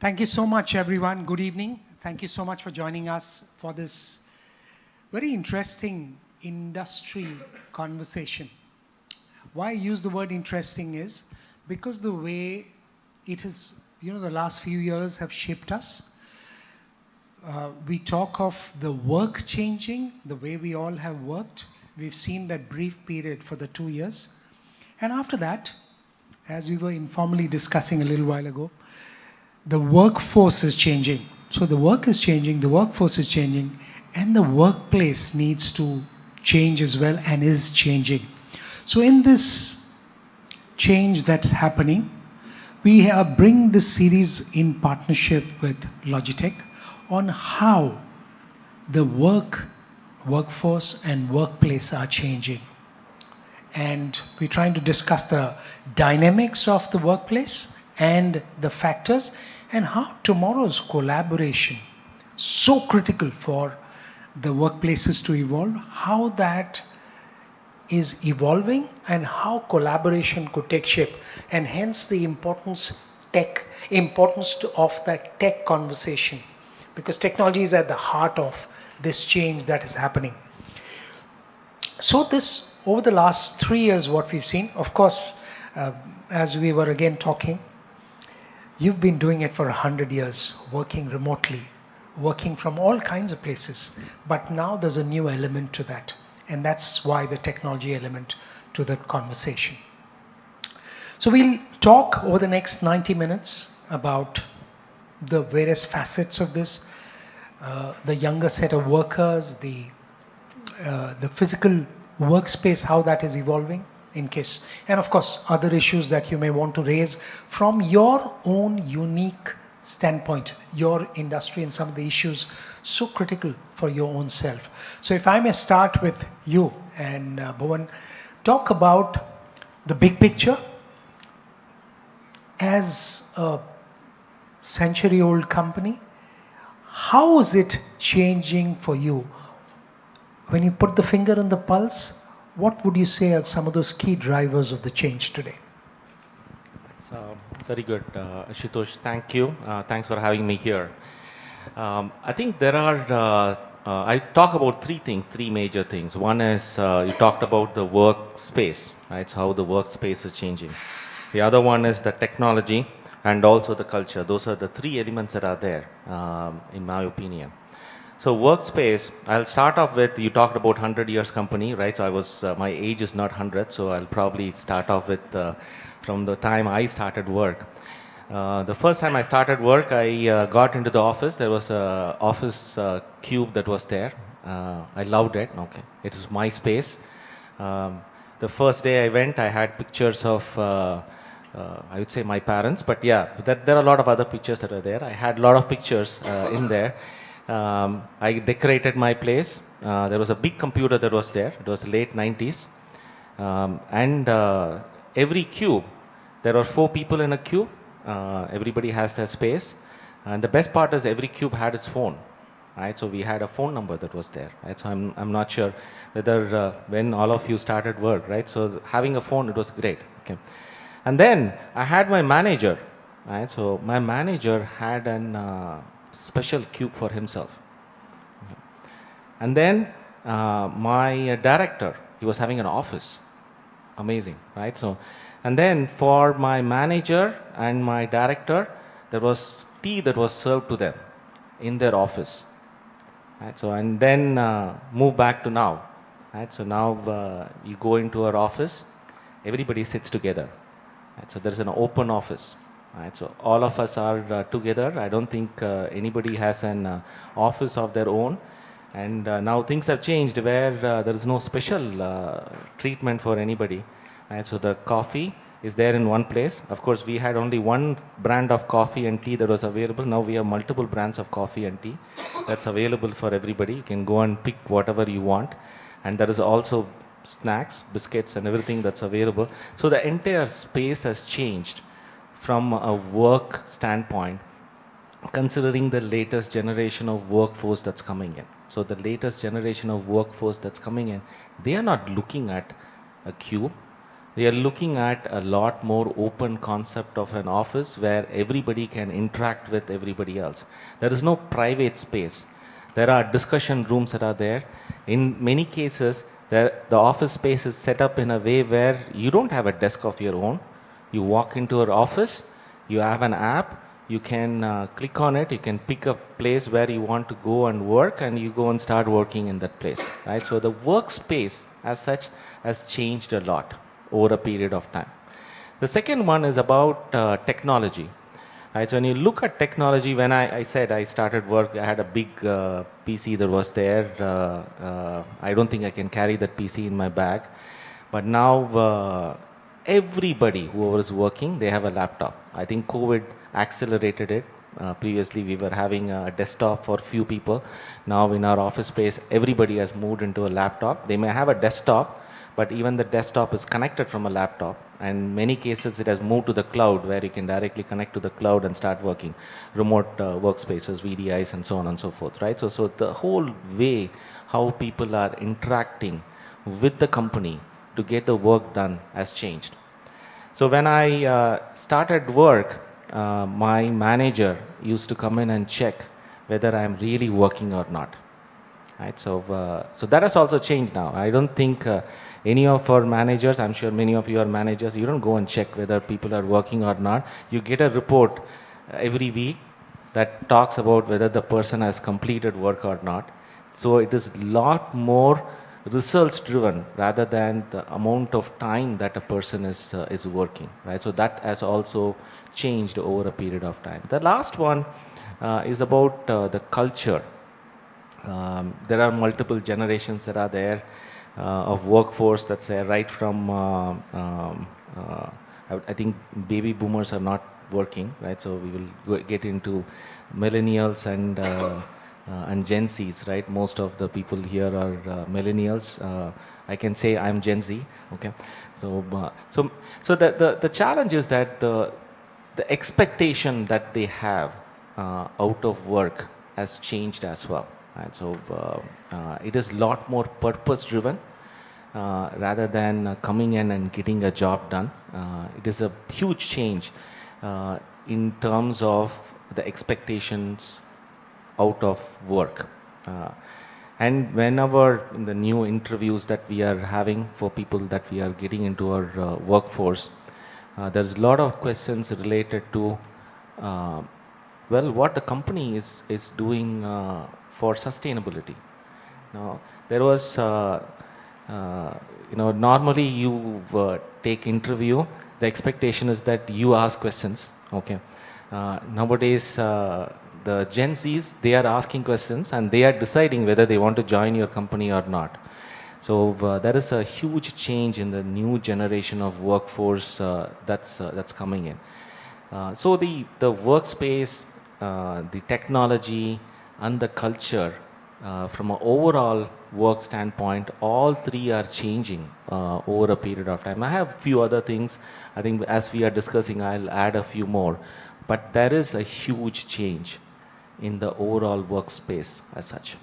Thank you so much, everyone. Good evening. Thank you so much for joining us for this very interesting industry conversation. Why I use the word interesting is because the way it is, the last few years have shaped us. We talk of the work changing, the way we all have worked. We've seen that brief period for the 2 years. And after that, as we were informally discussing a little while ago, the workforce is changing. So the work is changing, the workforce is changing, and the workplace needs to change as well and is changing. So in this change that's happening, we bring this series in partnership with Logitech on how the workforce and workplace are changing. And we're trying to discuss the dynamics of the workplace and the factors and how tomorrow's collaboration, so critical for the workplaces to evolve, how that is evolving and how collaboration could take shape, and hence the importance of that tech conversation, because technology is at the heart of this change that is happening. So this, over the last 3 years, what we've seen, of course, as we were again talking, you've been doing it for 100 years, working remotely, working from all kinds of places. But now there's a new element to that. And that's why the technology element to that conversation. So we'll talk over the next 90 minutes about the various facets of this, the younger set of workers, the physical workspace, how that is evolving in case, and of course other issues that you may want to raise from your own unique standpoint, your industry and some of the issues so critical for your own self. So if I may start with you and Bhuvan, talk about the big picture. As a century-old company, how is it changing for you? When you put the finger on the pulse, what would you say are some of those key drivers of the change today? So, very good, Ashutosh. Thank you. Thanks for having me here. I think there are, I talk about three major things. One is you talked about the workspace, right? So how the workspace is changing. The other one is the technology and also the culture. Those are the three elements that are there, in my opinion. So workspace, I'll start off with, you talked about 100 years company, right? So I was, my age is not 100, so I'll probably start off with, from the time I started work. The first time I started work, I got into the office. There was a office cube that was there. I loved it. Okay, it is my space. The first day I went, I had pictures of, I would say my parents, but yeah, there are a lot of other pictures that are there. I had a lot of pictures in there. I decorated my place. There was a big computer that was there. It was late 90s. And every cube, there were 4 people in a cube. Everybody has their space. And the best part is every cube had its phone. Right? So we had a phone number that was there. Right? So I'm not sure whether when all of you started work, right? So having a phone, it was great. Okay. And then I had my manager. Right? So my manager had an special cube for himself. And then my director, he was having an office. Amazing, right? So, and then for my manager and my director, there was tea that was served to them in their office. Right? So, and then move back to now. Right? So now you go into our office, everybody sits together. Right? So there's an open office. Right, so all of us are together. I don't think anybody has an office of their own. And now things have changed where there is no special treatment for anybody. Right, so the coffee is there in one place. Of course, we had only one brand of coffee and tea that was available. Now we have multiple brands of coffee and tea that's available for everybody. You can go and pick whatever you want. And there is also snacks, biscuits and everything that's available. So the entire space has changed from a work standpoint, considering the latest generation of workforce that's coming in. So the latest generation of workforce that's coming in, they are not looking at a cube. they are looking at a lot more open concept of an office where everybody can interact with everybody else. There is no private space. There are discussion rooms that are there. In many cases, the office space is set up in a way where you don't have a desk of your own. You walk into your office, you have an app, you can click on it, you can pick a place where you want to go and work, and you go and start working in that place, right? So the workspace as such has changed a lot over a period of time. The second one is about technology. Right, so when you look at technology, when I said I started work, I had a big PC that was there. I don't think I can carry that PC in my bag. But now everybody who was working, they have a laptop. I think COVID accelerated it. Previously we were having a desktop for few people. Now in our office space, everybody has moved into a laptop. They may have a desktop, but even the desktop is connected from a laptop. And in many cases it has moved to the cloud, where you can directly connect to the cloud and start working. Remote workspaces, VDIs, and so on and so forth, right? So the whole way how people are interacting with the company to get the work done has changed. So when I started work, my manager used to come in and check whether I am really working or not. Right? So that has also changed now. I don't think any of our managers, I'm sure many of you are managers, you don't go and check whether people are working or not. You get a report every week that talks about whether the person has completed work or not. So it is a lot more results driven rather than the amount of time that a person is working, right? So that has also changed over a period of time. The last one is about the culture. There are multiple generations that are there of workforce that's there, right from I think baby boomers are not working, right? So we will get into millennials and Gen Zs, right? Most of the people here are millennials. I can say I'm Gen Z, okay? So the challenge is that the expectation that they have out of work has changed as well. Right? So it is a lot more purpose driven rather than coming in and getting a job done. It is a huge change in terms of the expectations out of work. And whenever in the new interviews that we are having for people that we are getting into our workforce, there's a lot of questions related to well, what the company is doing for sustainability. Now, there was, normally you take interview, the expectation is that you ask questions, okay. Nowadays, the Gen Zs, they are asking questions and they are deciding whether they want to join your company or not. So there is a huge change in the new generation of workforce that's coming in. So the workspace, the technology, and the culture, from an overall work standpoint, all three are changing over a period of time. I have a few other things. I think as we are discussing, I'll add a few more. But there is a huge change in the overall workspace as such.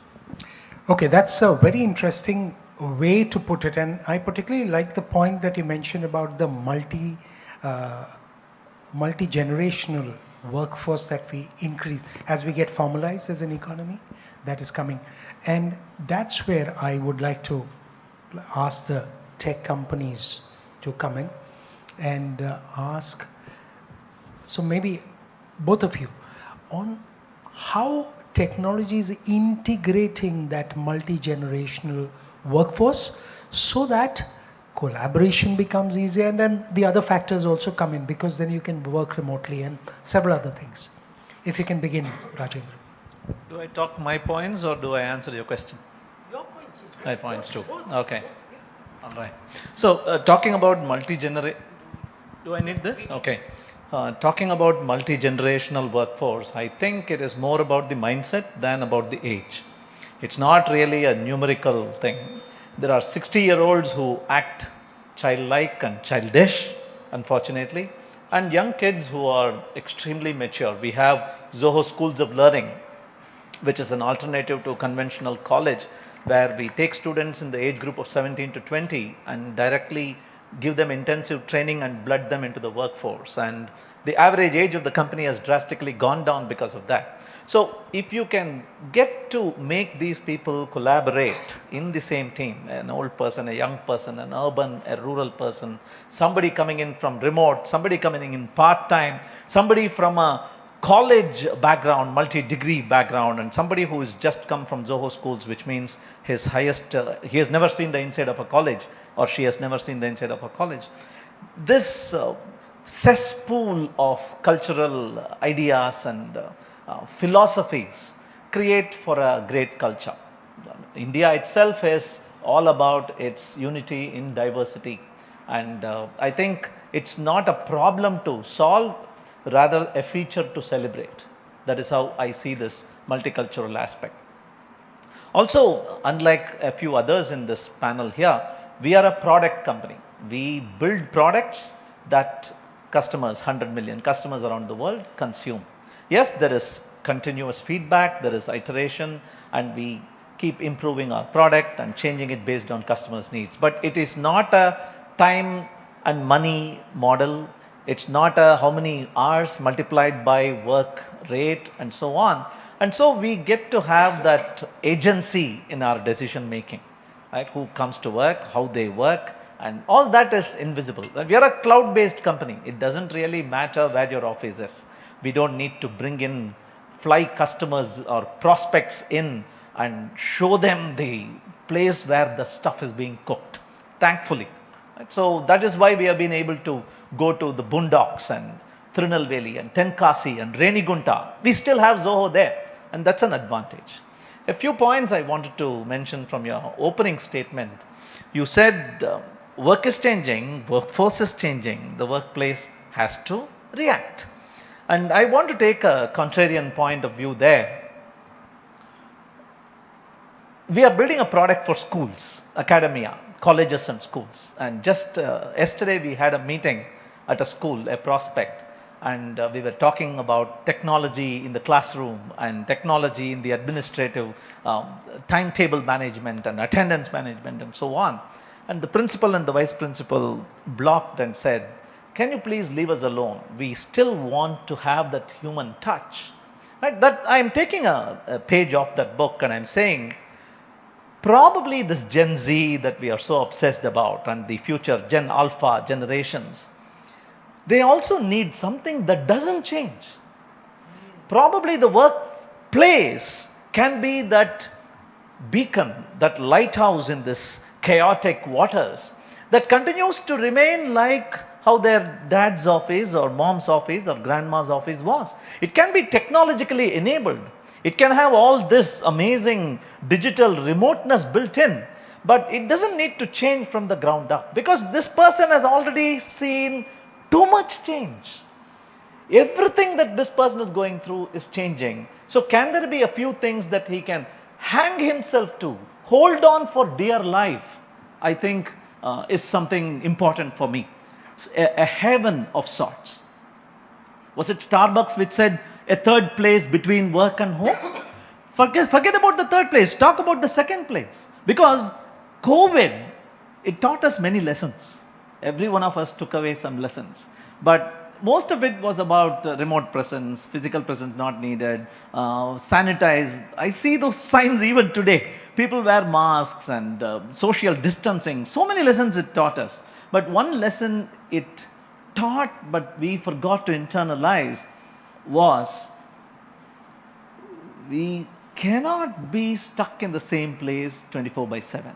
Okay, that's a very interesting way to put it, and I particularly like the point that you mentioned about the multi-generational workforce that we increase as we get formalized as an economy that is coming. And that's where I would like to ask the tech companies to come in and ask, so maybe both of you, on how technology is integrating that multi-generational workforce so that collaboration becomes easier, and then the other factors also come in, because then you can work remotely and several other things. If you can begin, Rajendran. Do I talk my points or do I answer your question? Your points as well. My points too. Okay. All right. So talking about multi-generation, do I need this? Okay. Talking about multi-generational workforce, I think it is more about the mindset than about the age. It's not really a numerical thing. There are 60-year-olds who act childlike and childish, unfortunately, and young kids who are extremely mature. We have Zoho Schools of Learning, which is an alternative to conventional college, where we take students in the age group of 17 to 20 and directly give them intensive training and blood them into the workforce. And the average age of the company has drastically gone down because of that. So if you can get to make these people collaborate in the same team, an old person, a young person, an urban, a rural person, somebody coming in from remote, somebody coming in part-time, somebody from a college background, multi-degree background, and somebody who has just come from Zoho schools, which means his highest, he has never seen the inside of a college, or she has never seen the inside of a college. This cesspool of cultural ideas and philosophies create for a great culture. India itself is all about its unity in diversity, and I think it's not a problem to solve, rather a feature to celebrate. That is how I see this multicultural aspect. Also, unlike a few others in this panel here, we are a product company. We build products that customers, 100 million customers around the world, consume. Yes, there is continuous feedback, there is iteration, and we keep improving our product and changing it based on customers' needs. But it is not a time and money model. It's not a how many hours multiplied by work rate and so on. And so we get to have that agency in our decision making, right? Who comes to work, how they work, and all that is invisible. We are a cloud-based company. It doesn't really matter where your office is. We don't need to bring in, fly customers or prospects in and show them the place where the stuff is being cooked, thankfully. Right? So that is why we have been able to go to the boondocks and Tirunelveli and Tenkasi and Renigunta. We still have Zoho there, and that's an advantage. A few points I wanted to mention from your opening statement. You said work is changing, workforce is changing, the workplace has to react. And I want to take a contrarian point of view there. We are building a product for schools, academia, colleges and schools. And just yesterday we had a meeting at a school, a prospect, and we were talking about technology in the classroom and technology in the administrative timetable management and attendance management and so on. And the principal and the vice principal blocked and said, "Can you please leave us alone? We still want to have that human touch." Right? That I am taking a page off that book and I'm saying, probably this Gen Z that we are so obsessed about and the future Gen Alpha generations, they also need something that doesn't change. Probably the workplace can be that beacon, that lighthouse in this chaotic waters that continues to remain like how their dad's office or mom's office or grandma's office was. It can be technologically enabled. It can have all this amazing digital remoteness built in, but it doesn't need to change from the ground up because this person has already seen too much change. Everything that this person is going through is changing. So can there be a few things that he can hang himself to, hold on for dear life, I think is something important for me. A heaven of sorts. Was it Starbucks which said a third place between work and home? Forget about the third place. Talk about the second place. Because COVID, it taught us many lessons. Every one of us took away some lessons. But most of it was about remote presence, physical presence not needed, sanitize. I see those signs even today. People wear masks and social distancing. So many lessons it taught us. But one lesson it taught, but we forgot to internalize, was we cannot be stuck in the same place 24/7.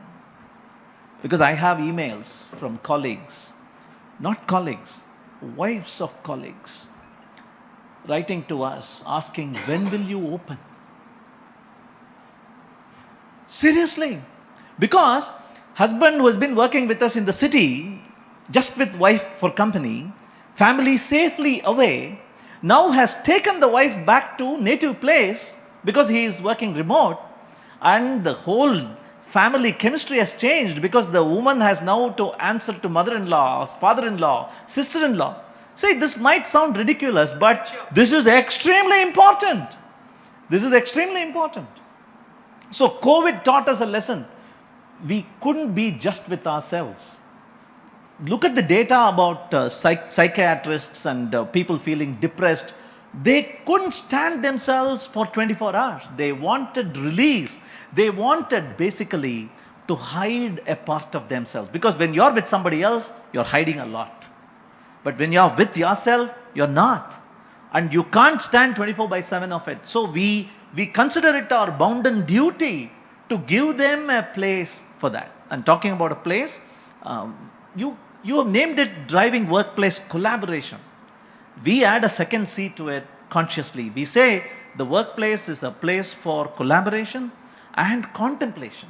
Because I have emails from colleagues, not colleagues, wives of colleagues, writing to us asking, when will you open? Seriously. Because husband who has been working with us in the city, just with wife for company, family safely away, now has taken the wife back to native place because he is working remote, and the whole family chemistry has changed because the woman has now to answer to mother-in-law, father-in-law, sister-in-law. See, this might sound ridiculous, but this is extremely important. This is extremely important. So COVID taught us a lesson. We couldn't be just with ourselves. look at the data about psychiatrists and people feeling depressed. They couldn't stand themselves for 24 hours. They wanted release. They wanted basically to hide a part of themselves. Because when you're with somebody else, you're hiding a lot. But when you're with yourself, you're not. And you can't stand 24/7 of it. So we consider it our bounden duty to give them a place for that. And talking about a place, you have named it driving workplace collaboration. We add a second C to it consciously. We say the workplace is a place for collaboration and contemplation.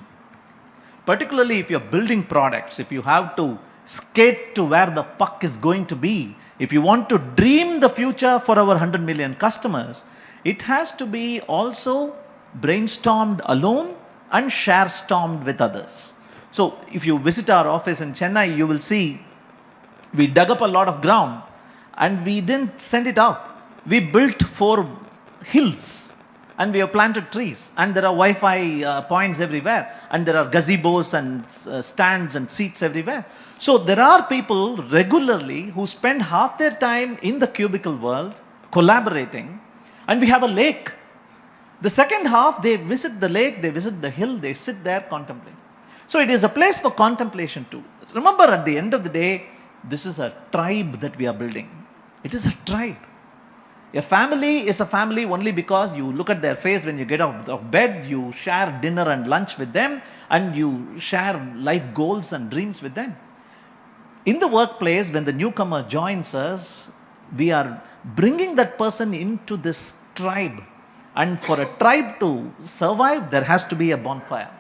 Particularly if you're building products, if you have to skate to where the puck is going to be, if you want to dream the future for our 100 million customers, it has to be also brainstormed alone and share-stormed with others. So if you visit our office in Chennai, you will see we dug up a lot of ground and we didn't send it out. We built 4 hills and we have planted trees, and there are Wi-Fi points everywhere, and there are gazebos and stands and seats everywhere. So there are people regularly who spend half their time in the cubicle world collaborating, and we have a lake. The second half, they visit the lake, they visit the hill, they sit there contemplating. So it is a place for contemplation too. Remember, at the end of the day, this is a tribe that we are building. It is a tribe. A family is a family only because you look at their face when you get out of bed, you share dinner and lunch with them, and you share life goals and dreams with them. In the workplace, when the newcomer joins us, we are bringing that person into this tribe. And for a tribe to survive, there has to be a bonfire.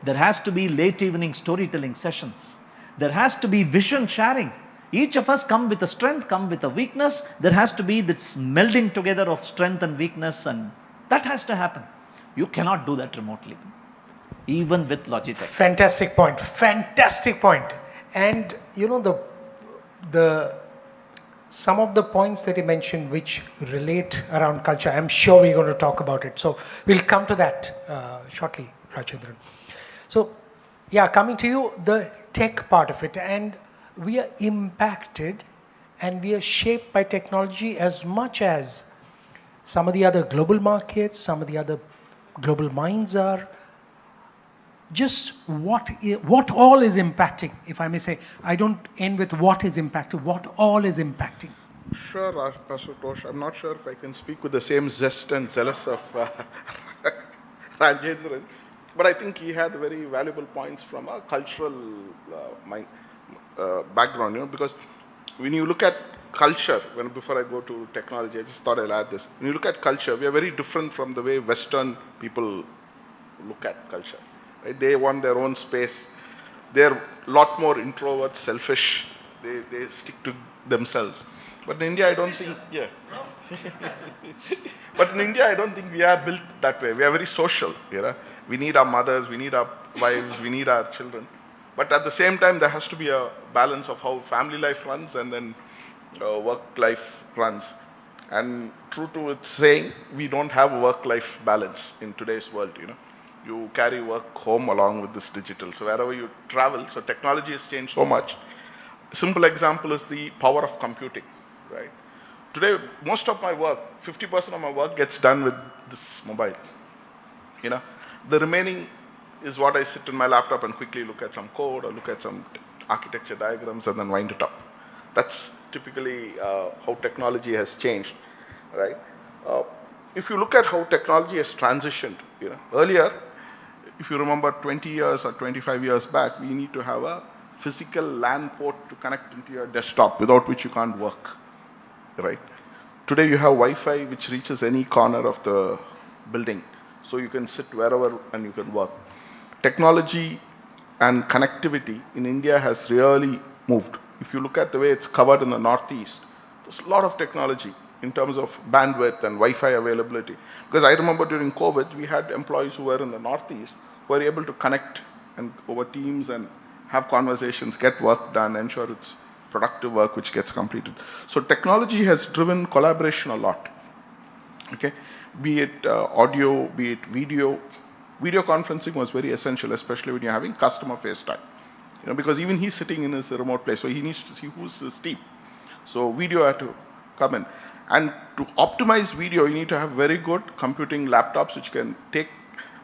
There has to be late evening storytelling sessions. There has to be vision sharing. Each of us come with a strength, come with a weakness. There has to be this melding together of strength and weakness, and that has to happen. You cannot do that remotely, even with Logitech. Fantastic point. Fantastic point. And you know, some of the points that you mentioned which relate around culture, I'm sure we're going to talk about it. So we'll come to that shortly, Rajendran. So yeah, coming to you, the tech part of it, and we are impacted and we are shaped by technology as much as some of the other global markets, some of the other global minds are. Just what all is impacting, if I may say. I don't end with what is impacting, what all is impacting. Sure, Ashutosh. I'm not sure if I can speak with the same zest and zealous of Rajendran, but I think he had very valuable points from a cultural background, because when you look at culture, before I go to technology, I just thought I'll add this. When you look at culture, we are very different from the way Western people look at culture. Right? They want their own space. They're a lot more introverts, selfish. They stick to themselves. But in India, I don't think, But in India, I don't think we are built that way. We are very social. We need our mothers, we need our wives, we need our children. But at the same time, there has to be a balance of how family life runs and then work life runs. And true to its saying, we don't have a work-life balance in today's world. You carry work home along with this digital. So wherever you travel, so technology has changed so much. A simple example is the power of computing, right? Today, most of my work, 50% of my work gets done with this mobile. The remaining is what I sit in my laptop and quickly look at some code or look at some architecture diagrams and then wind it up. That's typically how technology has changed, right? If you look at how technology has transitioned, earlier, if you remember 20 years or 25 years back, we need to have a physical LAN port to connect into your desktop, without which you can't work, right? Today you have Wi-Fi which reaches any corner of the building, so you can sit wherever and you can work. Technology and connectivity in India has really moved. If you look at the way it's covered in the Northeast, there's a lot of technology in terms of bandwidth and Wi-Fi availability. Because I remember during COVID, we had employees who were in the Northeast who were able to connect and over Teams and have conversations, get work done, ensure it's productive work which gets completed. So technology has driven collaboration a lot. Okay, be it audio, be it video. Video conferencing was very essential, especially when you're having customer face time. because even he's sitting in his remote place, so he needs to see who's his team. So video had to come in. And to optimize video, you need to have very good computing laptops which can take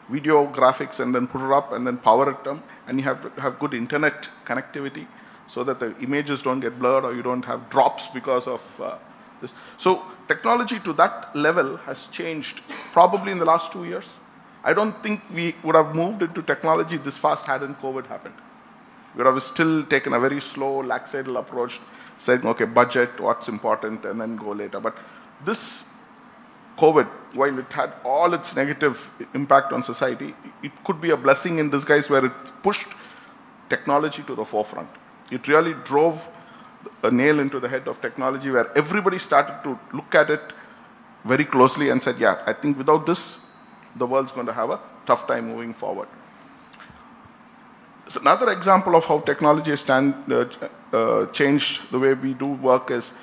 video graphics and then put it up and then power it up. And you have to have good internet connectivity so that the images don't get blurred or you don't have drops because of this. So technology to that level has changed probably in the last 2 years. I don't think we would have moved into technology this fast hadn't COVID happened. We would have still taken a very slow, laxative approach, saying, okay, budget, what's important, and then go later. But this COVID, while it had all its negative impact on society, it could be a blessing in disguise where it pushed technology to the forefront. It really drove a nail into the head of technology where everybody started to look at it very closely and said, yeah, I think without this, the world's going to have a tough time moving forward. So another example of how technology has changed the way we do work is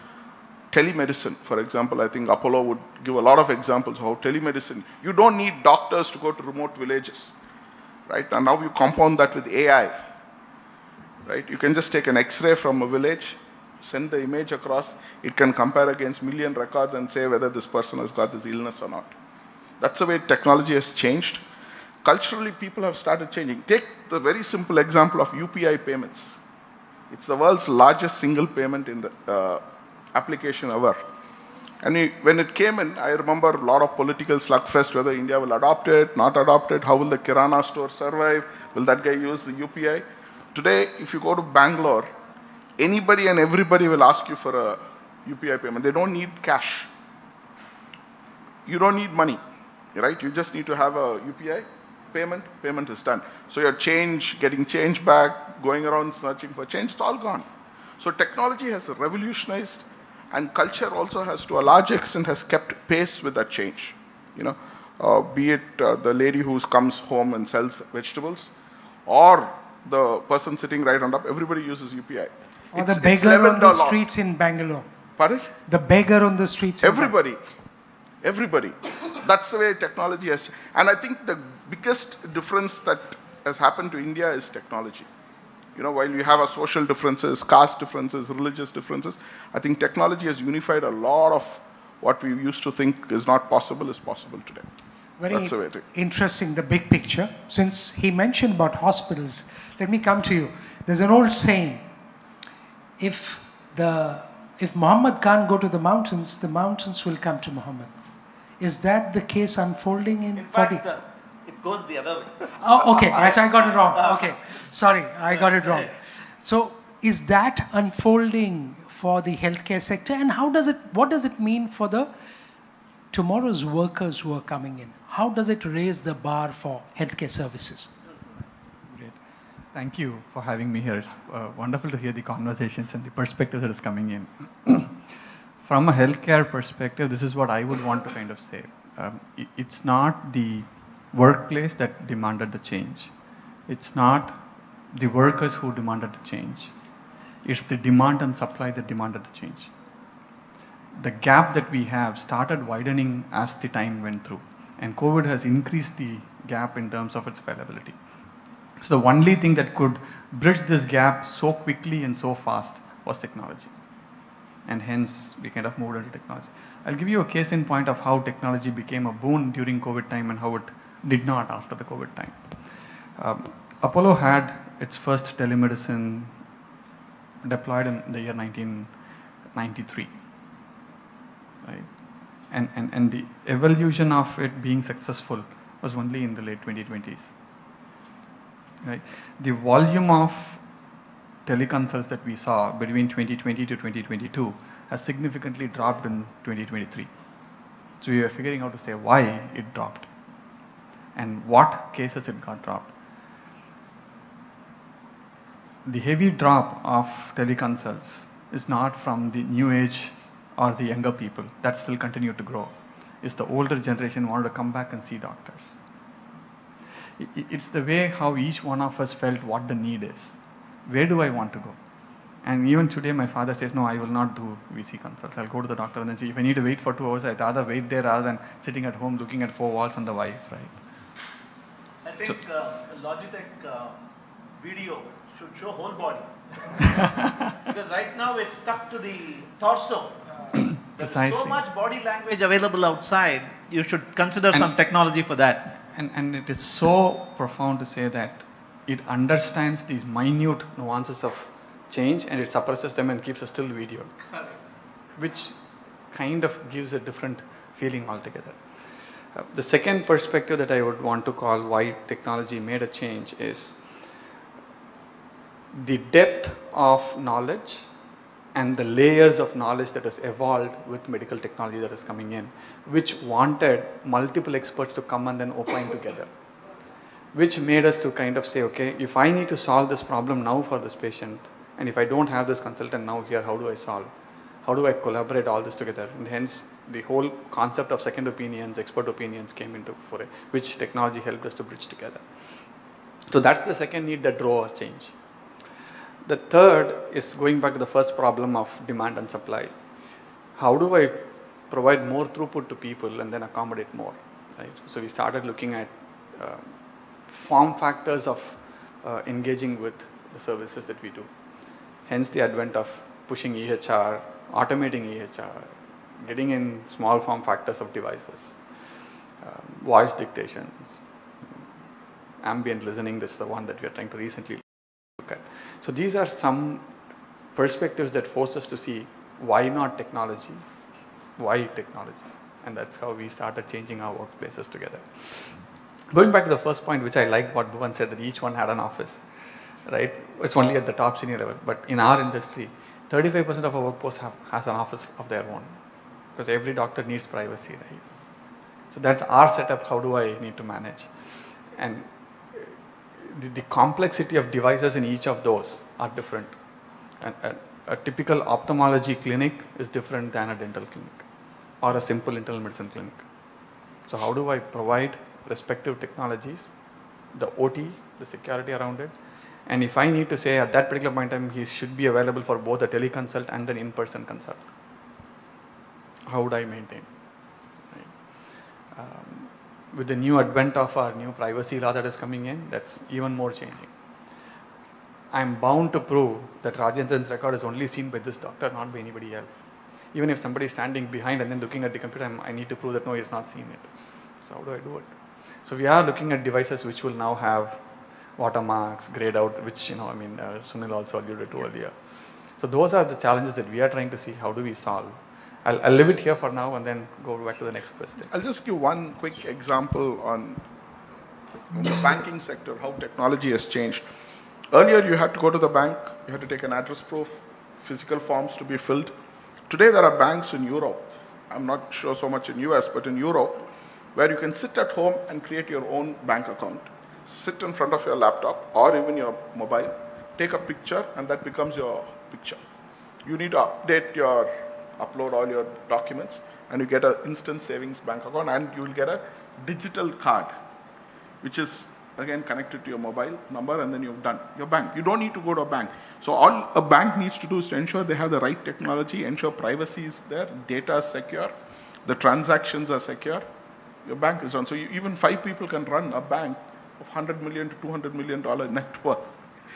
telemedicine. For example, I think Apollo would give a lot of examples of how telemedicine, you don't need doctors to go to remote villages, right? And now you compound that with AI, right? You can just take an X-ray from a village, send the image across, it can compare against million records and say whether this person has got this illness or not. That's the way technology has changed. Culturally, people have started changing. Take the very simple example of UPI payments. It's the world's largest single payment in the application ever. And when it came in, I remember a lot of political slugfest, whether India will adopt it, not adopt it, how will the Kirana store survive, will that guy use the UPI? Today, if you go to Bangalore, anybody and everybody will ask you for a UPI payment. They don't need cash. You don't need money, right? You just need to have a UPI payment is done. So your change, getting change back, going around searching for change, it's all gone. So technology has revolutionized, and culture also has, to a large extent, has kept pace with that change. Be it the lady who comes home and sells vegetables, or the person sitting right on top, everybody uses UPI. Or the beggar on the streets in Bangalore. Pardon? The beggar on the streets. Everybody. That's the way technology has. And I think the biggest difference that has happened to India is technology. While we have our social differences, caste differences, religious differences, I think technology has unified a lot of what we used to think is not possible is possible today. Very interesting, the big picture. Since he mentioned about hospitals, let me come to you. There's an old saying, if Muhammad can't go to the mountains will come to Muhammad. Is that the case unfolding in fact, it goes the other way. Oh, okay. Yes, I got it wrong. Okay. Sorry, I got it wrong. So is that unfolding for the healthcare sector? And what does it mean for the tomorrow's workers who are coming in? How does it raise the bar for healthcare services? Great. Thank you for having me here. It's wonderful to hear the conversations and the perspective that is coming in. From a healthcare perspective, this is what I would want to kind of say. It's not the workplace that demanded the change. It's not the workers who demanded the change. It's the demand and supply that demanded the change. The gap that we have started widening as the time went through, and COVID has increased the gap in terms of its availability. So the only thing that could bridge this gap so quickly and so fast was technology. And hence we kind of moved into technology. I'll give you a case in point of how technology became a boon during COVID time and how it did not after the COVID time. Apollo had its first telemedicine deployed in the year 1993, right? And the evolution of it being successful was only in the late 2020s, right? The volume of teleconsults that we saw between 2020 to 2022 has significantly dropped in 2023. So we are figuring out to say why it dropped and what cases it got dropped. The heavy drop of teleconsults is not from the new age or the younger people that still continue to grow. It's the older generation wanted to come back and see doctors. It's the way how each one of us felt what the need is. Where do I want to go? And even today my father says, no, I will not do VC consults. I'll go to the doctor and then see. If I need to wait for 2 hours, I'd rather wait there rather than sitting at home looking at 4 walls and the wife, right? I think Logitech video should show whole body. Because right now it's stuck to the torso. There's so much body language available outside. You should consider some technology for that. And it is so profound to say that it understands these minute nuances of change and it suppresses them and keeps a still video, which kind of gives a different feeling altogether. The second perspective that I would want to call why technology made a change is the depth of knowledge and the layers of knowledge that has evolved with medical technology that is coming in, which wanted multiple experts to come and then opine together, which made us to kind of say, okay, if I need to solve this problem now for this patient, and if I don't have this consultant now here, how do I solve? How do I collaborate all this together? And hence, the whole concept of second opinions, expert opinions came into foray, which technology helped us to bridge together. So that's the second need that drove our change. The third is going back to the first problem of demand and supply. How do I provide more throughput to people and then accommodate more? Right? So we started looking at form factors of engaging with the services that we do. Hence the advent of pushing EHR, automating EHR, getting in small form factors of devices, voice dictations, ambient listening. This is the one that we are trying to recently look at. So these are some perspectives that force us to see why not technology, why technology, and that's how we started changing our workplaces together. Going back to the first point, which I liked what Bhuvan said, that each one had an office, right? It's only at the top senior level, but in our industry, 35% of our workforce has an office of their own, because every doctor needs privacy, right? So that's our setup. How do I need to manage? And the complexity of devices in each of those are different. And a typical ophthalmology clinic is different than a dental clinic or a simple internal medicine clinic. So how do I provide respective technologies, the OT, the security around it, and if I need to say at that particular point in time he should be available for both a teleconsult and an in-person consult, how would I maintain? Right? With the new advent of our new privacy law that is coming in, that's even more changing. I'm bound to prove that Rajendran's record is only seen by this doctor, not by anybody else. Even if somebody is standing behind and then looking at the computer, I need to prove that no, he's not seen it. So how do I do it? So we are looking at devices which will now have watermarks, grayed out, which Sunil also alluded to earlier. So those are the challenges that we are trying to see how do we solve. I'll leave it here for now and then go back to the next question. I'll just give one quick example on the banking sector, how technology has changed. Earlier you had to go to the bank, you had to take an address proof, physical forms to be filled. Today there are banks in Europe, I'm not sure so much in US, but in Europe, where you can sit at home and create your own bank account. Sit in front of your laptop or even your mobile, take a picture and that becomes your picture. You need to upload all your documents and you get an instant savings bank account and you will get a digital card, which is again connected to your mobile number and then you've done your bank. You don't need to go to a bank. So all a bank needs to do is to ensure they have the right technology, ensure privacy is there, data is secure, the transactions are secure, your bank is done. So even 5 people can run a bank of $100 million to $200 million net worth.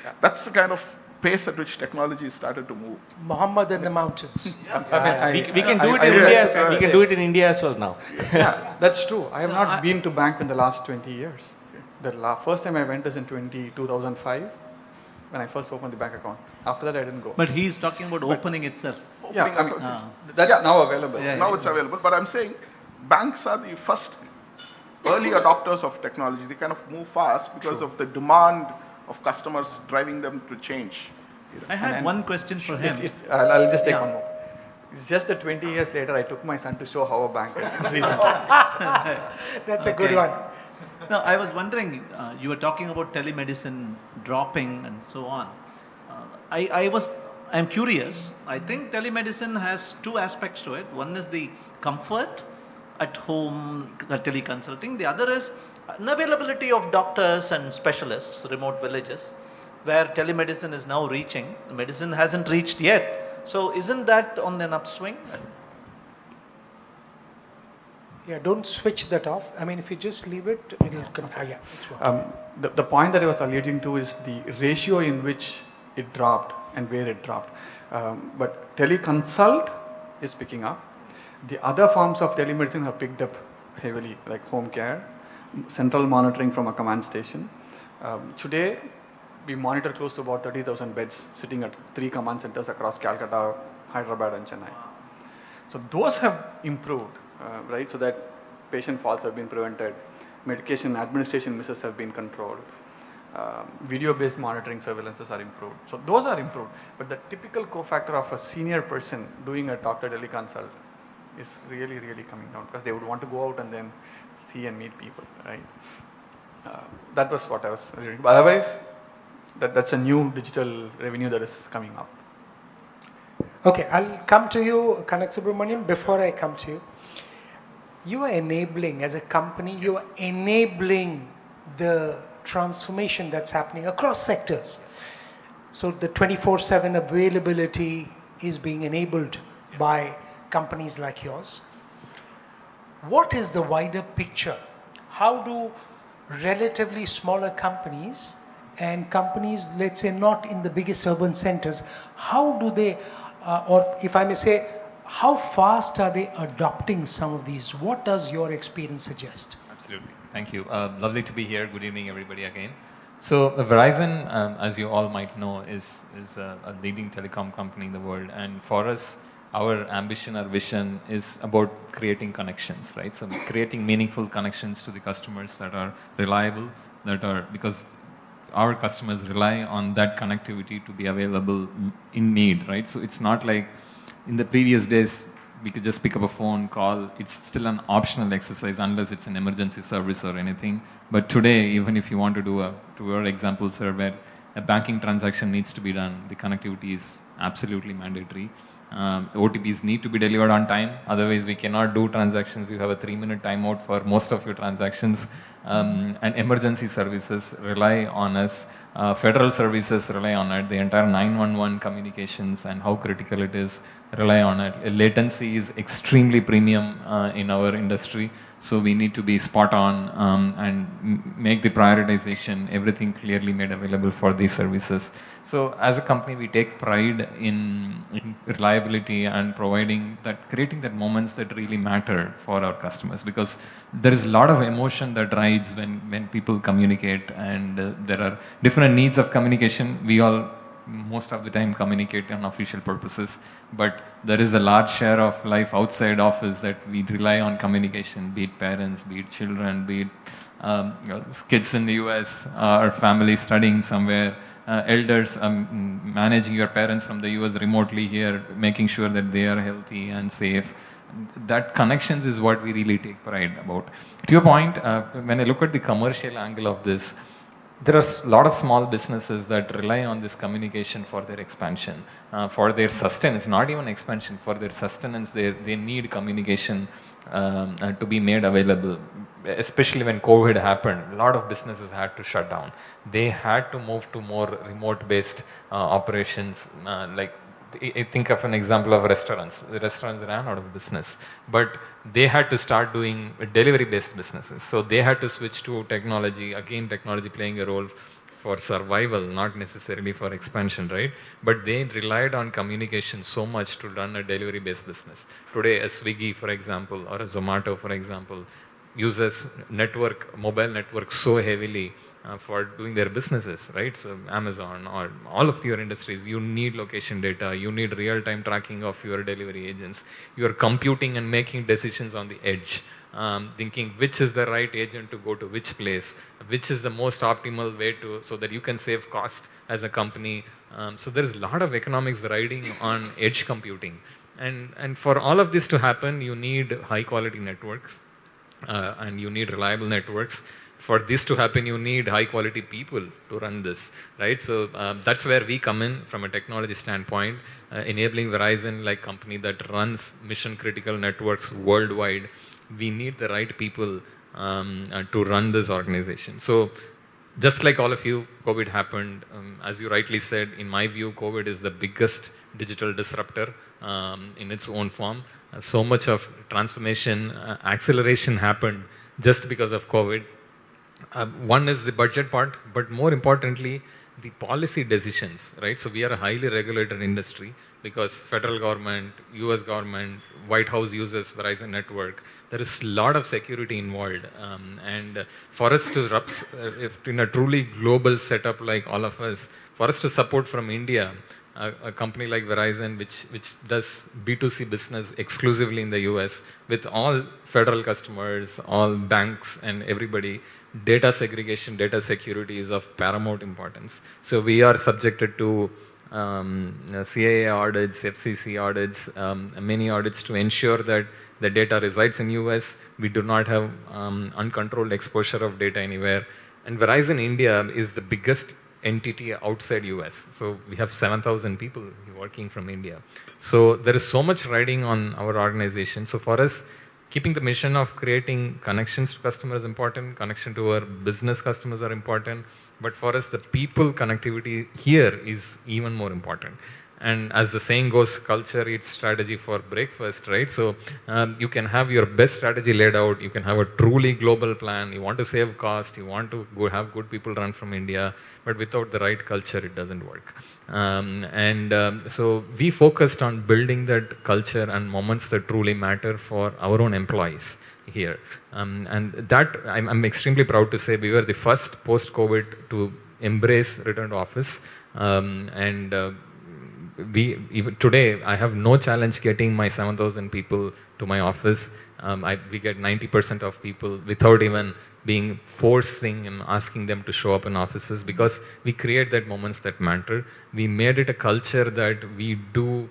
Yeah. That's the kind of pace at which technology started to move. Muhammad and the mountains. We can do it in India. We can do it in India as well now. Yeah, that's true. I have not been to bank in the last 20 years. The first time I went is in 2005 when I first opened the bank account. After that, I didn't go. But he's talking about opening itself. That's now available. Now it's available. But I'm saying banks are the first early adopters of technology. They kind of move fast because of the demand of customers driving them to change. I had one question for him. I'll just take one more. It's just that 20 years later, I took my son to show how a bank is recently. That's a good one. Now, I was wondering, you were talking about telemedicine dropping and so on. I'm curious. I think telemedicine has 2 aspects to it. One is the comfort at home teleconsulting. The other is unavailability of doctors and specialists, remote villages, where telemedicine is now reaching. The medicine hasn't reached yet. So isn't that on an upswing? Yeah, don't switch that off. I mean, if you just leave it, it'll continue. Yeah, it's working. The point that I was alluding to is the ratio in which it dropped and where it dropped. But teleconsult is picking up. The other forms of telemedicine have picked up heavily, like home care, central monitoring from a command station. Today, we monitor close to about 30,000 beds sitting at 3 command centers across Calcutta, Hyderabad and Chennai. So those have improved, right? So that patient falls have been prevented, medication administration misses have been controlled, video-based monitoring surveillances are improved. So those are improved, but the typical cofactor of a senior person doing a doctor teleconsult is really, really coming down because they would want to go out and then see and meet people, right? That was what I was reading. But otherwise, that's a new digital revenue that is coming up. Okay, I'll come to you, Kanakasubramaniam. Before I come to you, you are enabling, as a company, you are enabling the transformation that's happening across sectors. So the 24/7 availability is being enabled by companies like yours. What is the wider picture? How do relatively smaller companies and companies, let's say not in the biggest urban centers, how do they, or if I may say, how fast are they adopting some of these? What does your experience suggest? Absolutely. Thank you. Lovely to be here. Good evening, everybody, again. So Verizon, as you all might know, is a leading telecom company in the world. And for us, our ambition, our vision is about creating connections, right? So creating meaningful connections to the customers that are reliable, because our customers rely on that connectivity to be available in need, right? So it's not like in the previous days, we could just pick up a phone, call. It's still an optional exercise unless it's an emergency service or anything. But today, even if you want to do to your example, sir, where a banking transaction needs to be done, the connectivity is absolutely mandatory. OTPs need to be delivered on time. Otherwise, we cannot do transactions. You have a 3-minute timeout for most of your transactions. And emergency services rely on us. Federal services rely on it. The entire 911 communications and how critical it is rely on it. Latency is extremely premium in our industry. So we need to be spot on and make the prioritization, everything clearly made available for these services. So as a company, we take pride in reliability and providing that, creating that moments that really matter for our customers, because there is a lot of emotion that rides when people communicate, and there are different needs of communication. We all most of the time communicate on official purposes, but there is a large share of life outside office that we rely on communication, be it parents, be it children, be it kids in the US, or family studying somewhere, elders, managing your parents from the US remotely here, making sure that they are healthy and safe. That connections is what we really take pride about. To your point, when I look at the commercial angle of this, there are a lot of small businesses that rely on this communication for their expansion, for their sustenance, not even expansion, for their sustenance, they need communication to be made available. Especially when COVID happened, a lot of businesses had to shut down. They had to move to more remote-based operations, like I think of an example of restaurants. The restaurants ran out of business, but they had to start doing delivery-based businesses. So they had to switch to technology, again technology playing a role for survival, not necessarily for expansion, right? But they relied on communication so much to run a delivery-based business. Today, a Swiggy, for example, or a Zomato, for example, uses mobile network so heavily for doing their businesses, right? So Amazon or all of your industries, you need location data, you need real-time tracking of your delivery agents. You are computing and making decisions on the edge, thinking which is the right agent to go to which place, which is the most optimal way to, so that you can save cost as a company. So there's a lot of economics riding on edge computing. And for all of this to happen, you need high-quality networks and you need reliable networks. For this to happen, you need high quality people to run this, right? So that's where we come in from a technology standpoint, enabling Verizon like company that runs mission critical networks worldwide. We need the right people to run this organization. So just like all of you, COVID happened. As you rightly said, in my view, COVID is the biggest digital disruptor in its own form. So much of transformation, acceleration happened just because of COVID. One is the budget part, but more importantly, the policy decisions, right? So we are a highly regulated industry because federal government, US government, White House uses Verizon network. There is a lot of security involved. And for us to, if in a truly global setup like all of us, for us to support from India, a company like Verizon, which does B2C business exclusively in the US with all federal customers, all banks and everybody, data segregation, data security is of paramount importance. So we are subjected to CAA audits, FCC audits, many audits to ensure that the data resides in US. We do not have uncontrolled exposure of data anywhere. And Verizon India is the biggest entity outside US. So we have 7,000 people working from India. So there is so much riding on our organization. So for us, keeping the mission of creating connections to customers is important, connection to our business customers are important, but for us, the people connectivity here is even more important. And as the saying goes, culture eats strategy for breakfast, right? So you can have your best strategy laid out, you can have a truly global plan, you want to save cost, you want to have good people run from India, but without the right culture, it doesn't work. So we focused on building that culture and moments that truly matter for our own employees here. And that, I'm extremely proud to say we were the first post-COVID to embrace return to office. Even today, I have no challenge getting my 7,000 people to my office. We get 90% of people without even being forcing and asking them to show up in offices because we create that moments that matter. We made it a culture that we do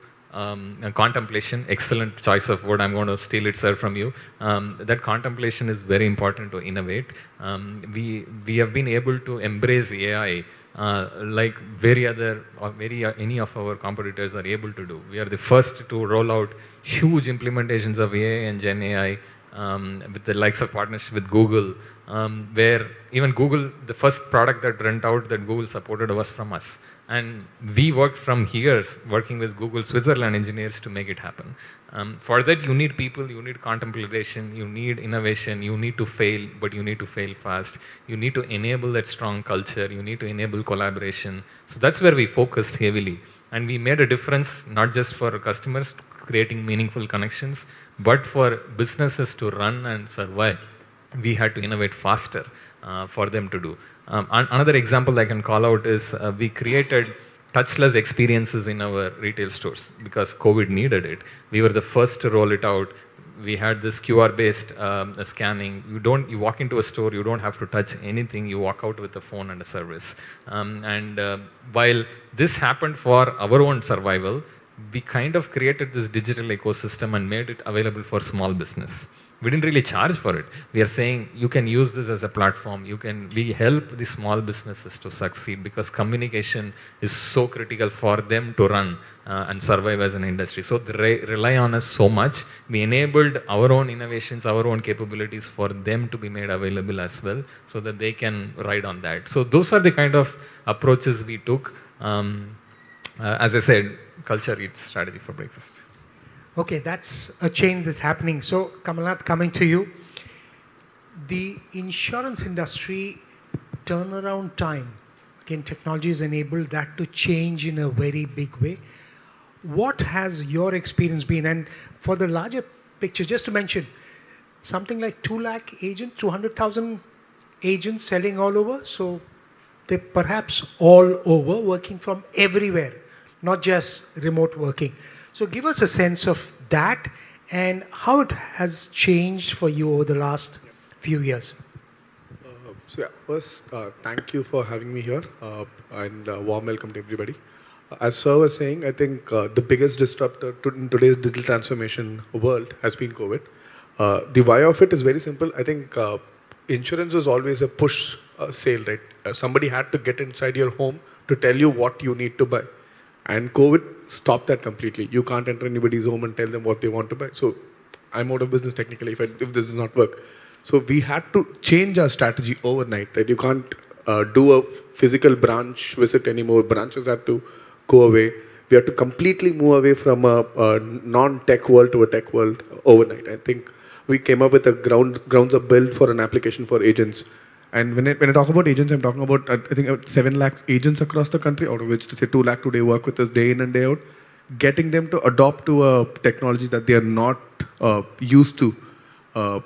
contemplation, excellent choice of word. I'm going to steal it, sir, from you. That contemplation is very important to innovate. We have been able to embrace AI like any of our competitors are able to do. We are the first to roll out huge implementations of AI and Gen AI with the likes of partnership with Google, where even Google, the first product that went out that Google supported was from us. And we worked from here, working with Google Switzerland engineers to make it happen. For that, you need people, you need contemplation, you need innovation, you need to fail, but you need to fail fast. You need to enable that strong culture, you need to enable collaboration. So that's where we focused heavily. And we made a difference, not just for customers creating meaningful connections, but for businesses to run and survive. We had to innovate faster for them to do. Another example I can call out is we created touchless experiences in our retail stores because COVID needed it. We were the first to roll it out. We had this QR-based scanning. You walk into a store, you don't have to touch anything. You walk out with a phone and a service. While this happened for our own survival, we kind of created this digital ecosystem and made it available for small business. We didn't really charge for it. We are saying you can use this as a platform. We help the small businesses to succeed because communication is so critical for them to run and survive as an industry. So they rely on us so much. We enabled our own innovations, our own capabilities for them to be made available as well so that they can ride on that. So those are the kind of approaches we took. As I said, culture eats strategy for breakfast. Okay, that's a change that's happening. So, Kamalnath, coming to you. The insurance industry turnaround time, again, technology has enabled that to change in a very big way. What has your experience been? And for the larger picture, just to mention, something like 2 lakh agents, 200,000 agents selling all over. So, they're perhaps all over, working from everywhere, not just remote working. So give us a sense of that and how it has changed for you over the last few years. First, thank you for having me here and warm welcome to everybody. As Sir was saying, I think the biggest disruptor in today's digital transformation world has been COVID. The why of it is very simple. I think insurance was always a push sale, right? Somebody had to get inside your home to tell you what you need to buy. And COVID stopped that completely. You can't enter anybody's home and tell them what they want to buy. So I'm out of business technically if this does not work. So we had to change our strategy overnight, right? You can't do a physical branch visit anymore. Branches had to go away. we have to completely move away from a non-tech world to a tech world overnight. I think we came up with a grounds up build for an application for agents. And when I talk about agents, I'm talking about, I think, 7 lakh agents across the country, out of which, to say 2 lakh today work with us day in and day out, getting them to adopt to a technology that they are not used to.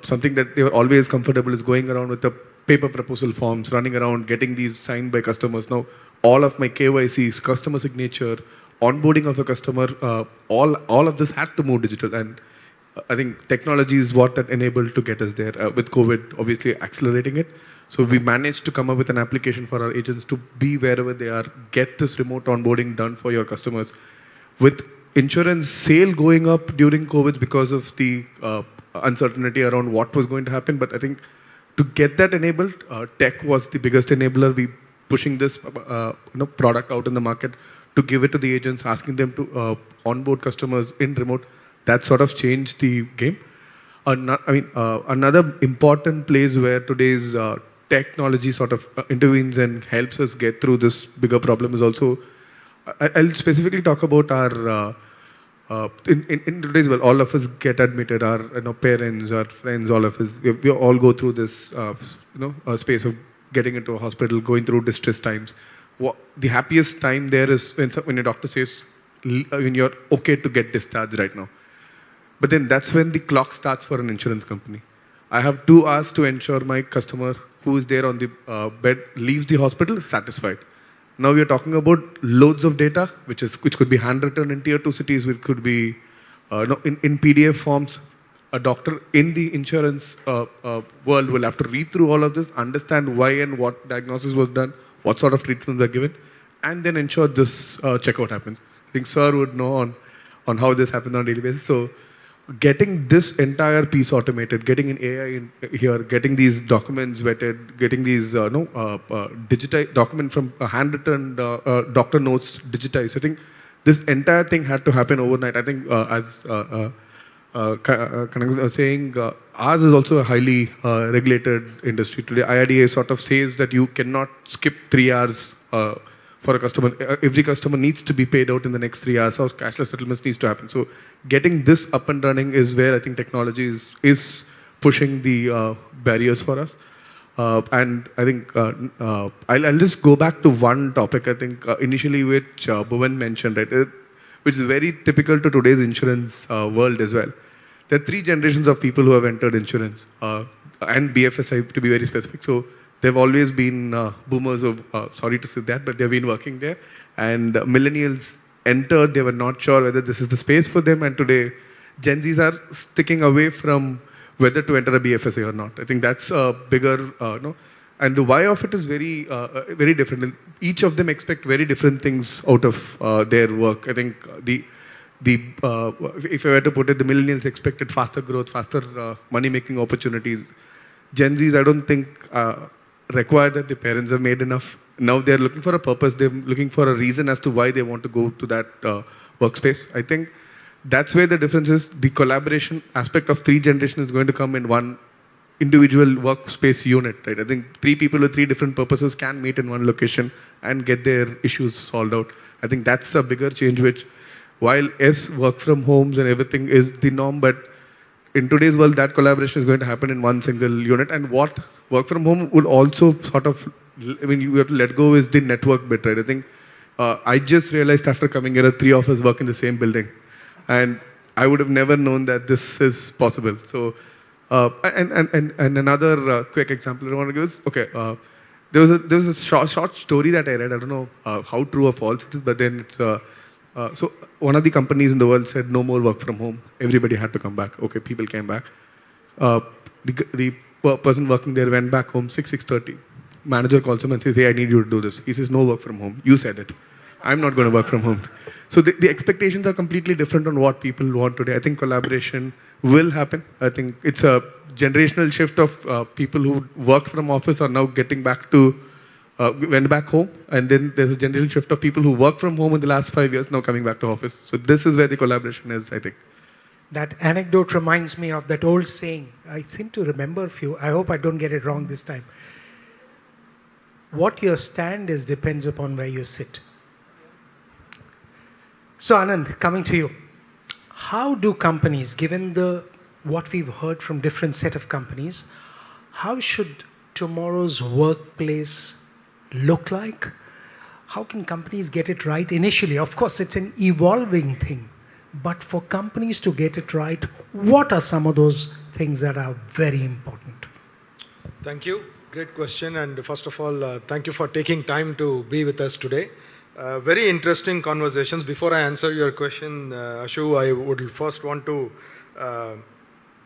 Something that they were always comfortable is going around with the paper proposal forms, running around, getting these signed by customers. Now, all of my KYCs, customer signature, onboarding of a customer, all of this had to move digital. And I think technology is what that enabled to get us there. With COVID, obviously accelerating it. So we managed to come up with an application for our agents to be wherever they are, get this remote onboarding done for your customers. With insurance sale going up during COVID because of the uncertainty around what was going to happen. But I think to get that enabled, tech was the biggest enabler. We pushing this product out in the market to give it to the agents, asking them to onboard customers in remote. That sort of changed the game. Another important place where today's technology sort of intervenes and helps us get through this bigger problem is also, I'll specifically talk about our, in today's world, all of us get admitted, our parents, our friends, all of us, we all go through this space of getting into a hospital, going through distress times. The happiest time there is when a doctor says, when you're okay to get discharged right now. But then that's when the clock starts for an insurance company. I have 2 hours to ensure my customer who is there on the bed leaves the hospital satisfied. Now we are talking about loads of data, which could be handwritten in tier 2 cities, which could be in PDF forms. A doctor in the insurance world will have to read through all of this, understand why and what diagnosis was done, what sort of treatments were given, and then ensure this checkout happens. I think Sir would know on how this happens on a daily basis. So getting this entire piece automated, getting an AI in here, getting these documents vetted, getting these digitized document from handwritten doctor notes digitized. I think this entire thing had to happen overnight. I think as Kanakasubramaniam was saying, ours is also a highly regulated industry today. IRDA sort of says that you cannot skip 3 hours for a customer. Every customer needs to be paid out in the next 3 hours, or cashless settlements needs to happen. So getting this up and running is where I think technology is pushing the barriers for us. And I think I'll just go back to one topic, I think initially which Bhuvan mentioned, right, which is very typical to today's insurance world as well. There are 3 generations of people who have entered insurance, and BFSI to be very specific. So they've always been boomers of, sorry to say that, but they've been working there. And millennials entered, they were not sure whether this is the space for them. And today, Gen Zs are sticking away from whether to enter a BFSI or not. I think that's a bigger, and the why of it is very, very different. Each of them expect very different things out of their work. I think if I were to put it, the millennials expected faster growth, faster money-making opportunities. Gen Zs, I don't think require that. The parents have made enough. Now they're looking for a purpose. They're looking for a reason as to why they want to go to that workspace. I think that's where the difference is. The collaboration aspect of 3 generations is going to come in one individual workspace unit, right? I think 3 people with 3 different purposes can meet in one location and get their issues solved out. I think that's a bigger change, which while work from homes and everything is the norm, but in today's world, that collaboration is going to happen in one single unit. And what work from home would also sort of, you have to let go is the network bit, right? I think I just realized after coming here, 3 of us work in the same building. And I would have never known that this is possible. So, and another quick example I want to give is, okay, there was a short story that I read. I don't know how true or false it is, but then it's, so one of the companies in the world said no more work from home. Everybody had to come back. Okay, people came back. The person working there went back home 6:30. Manager calls him and says, hey, I need you to do this. He says, no work from home. You said it. I'm not going to work from home. So the expectations are completely different on what people want today. I think collaboration will happen. I think it's a generational shift of people who work from office are now getting back to, went back home. And then there's a generational shift of people who work from home in the last 5 years now coming back to office. So this is where the collaboration is, I think. That anecdote reminds me of that old saying. I seem to remember a few. I hope I don't get it wrong this time. What your stand is depends upon where you sit. So Anand, coming to you. How do companies, given what we've heard from different set of companies, how should tomorrow's workplace look like? How can companies get it right initially? Of course, it's an evolving thing. But for companies to get it right, what are some of those things that are very important? Thank you. Great question. And first of all, thank you for taking time to be with us today. Very interesting conversations. Before I answer your question, Ashu, I would first want to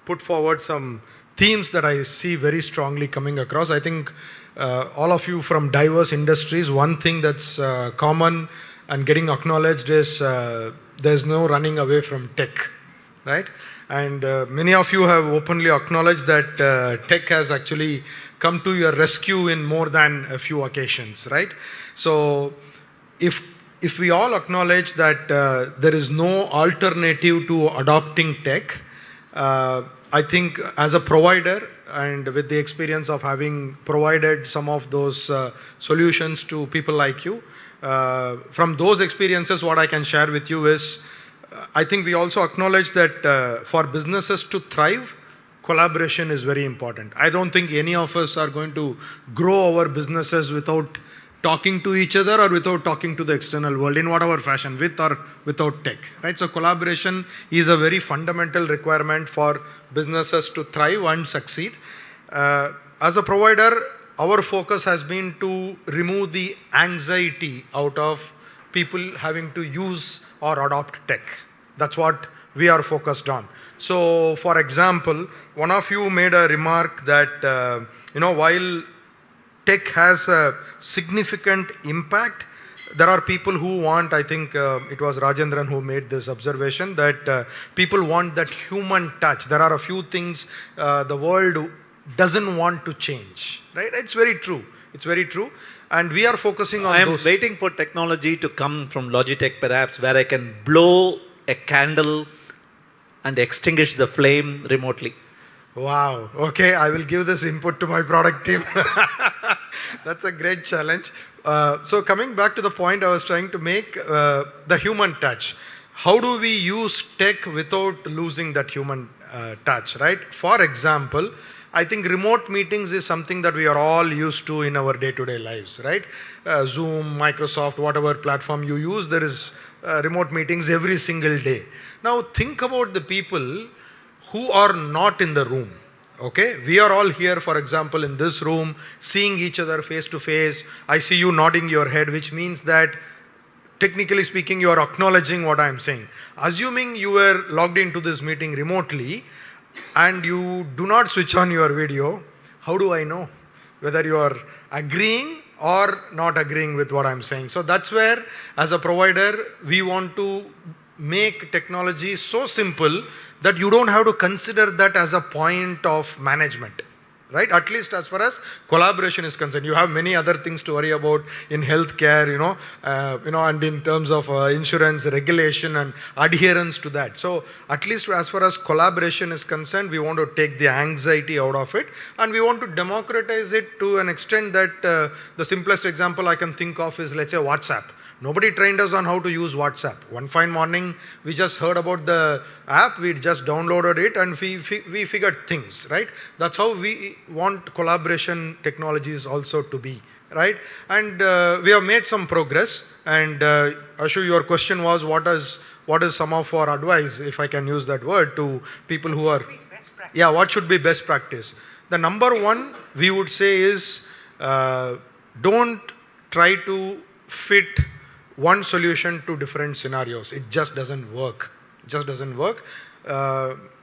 put forward some themes that I see very strongly coming across. I think all of you from diverse industries, one thing that's common and getting acknowledged is there's no running away from tech, right? And many of you have openly acknowledged that tech has actually come to your rescue in more than a few occasions, right? So if we all acknowledge that there is no alternative to adopting tech, I think as a provider and with the experience of having provided some of those solutions to people like you, from those experiences, what I can share with you is, I think we also acknowledge that for businesses to thrive, collaboration is very important. I don't think any of us are going to grow our businesses without talking to each other or without talking to the external world in whatever fashion, with or without tech, right? So collaboration is a very fundamental requirement for businesses to thrive and succeed. As a provider, our focus has been to remove the anxiety out of people having to use or adopt tech. That's what we are focused on. So, for example, one of you made a remark that, while tech has a significant impact, there are people who want, I think it was Rajendran who made this observation, that people want that human touch. There are a few things the world doesn't want to change, right? It's very true. It's very true. And we are focusing on those. I am waiting for technology to come from Logitech perhaps, where I can blow a candle and extinguish the flame remotely. Wow. Okay, I will give this input to my product team. That's a great challenge. So coming back to the point I was trying to make, the human touch. How do we use tech without losing that human touch, right? For example, I think remote meetings is something that we are all used to in our day-to-day lives, right? Zoom, Microsoft, whatever platform you use, there is remote meetings every single day. Now think about the people who are not in the room, okay? We are all here, for example, in this room, seeing each other face to face. I see you nodding your head, which means that technically speaking, you are acknowledging what I am saying. Assuming you were logged into this meeting remotely and you do not switch on your video, how do I know whether you are agreeing or not agreeing with what I'm saying? So that's where, as a provider, we want to make technology so simple that you don't have to consider that as a point of management, right? At least as far as collaboration is concerned. You have many other things to worry about in healthcare, and in terms of insurance, regulation and adherence to that. So at least as far as collaboration is concerned, we want to take the anxiety out of it, and we want to democratize it to an extent that the simplest example I can think of is, let's say, WhatsApp. Nobody trained us on how to use WhatsApp. One fine morning, we just heard about the app, we just downloaded it and we figured things, right? That's how we want collaboration technologies also to be, right? And we have made some progress. And Ashu, your question was, what is some of our advice, if I can use that word, to people who are... Yeah, what should be best practice? The number one we would say is, don't try to fit one solution to different scenarios. It just doesn't work. It just doesn't work.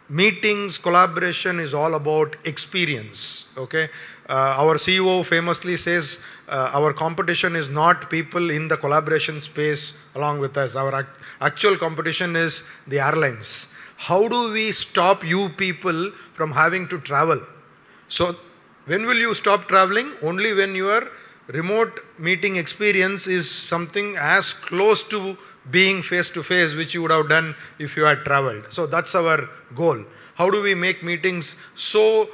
Meetings, collaboration is all about experience, okay? Our CEO famously says, our competition is not people in the collaboration space along with us. Our actual competition is the airlines. How do we stop you people from having to travel? So when will you stop traveling? Only when your remote meeting experience is something as close to being face to face, which you would have done if you had traveled. So that's our goal. How do we make meetings so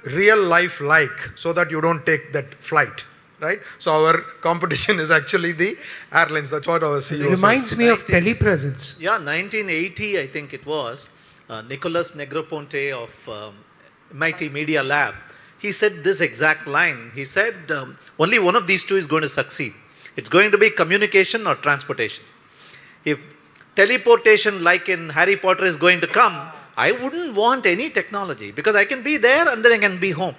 real life like, so that you don't take that flight, right? So our competition is actually the airlines. That's what our CEO It reminds says. me of telepresence. Yeah, 1980, I think it was, Nicholas Negroponte of MIT Media Lab, he said this exact line. He said, only one of these two is going to succeed. It's going to be communication or transportation. If teleportation like in Harry Potter is going to come, I wouldn't want any technology because I can be there and then I can be home.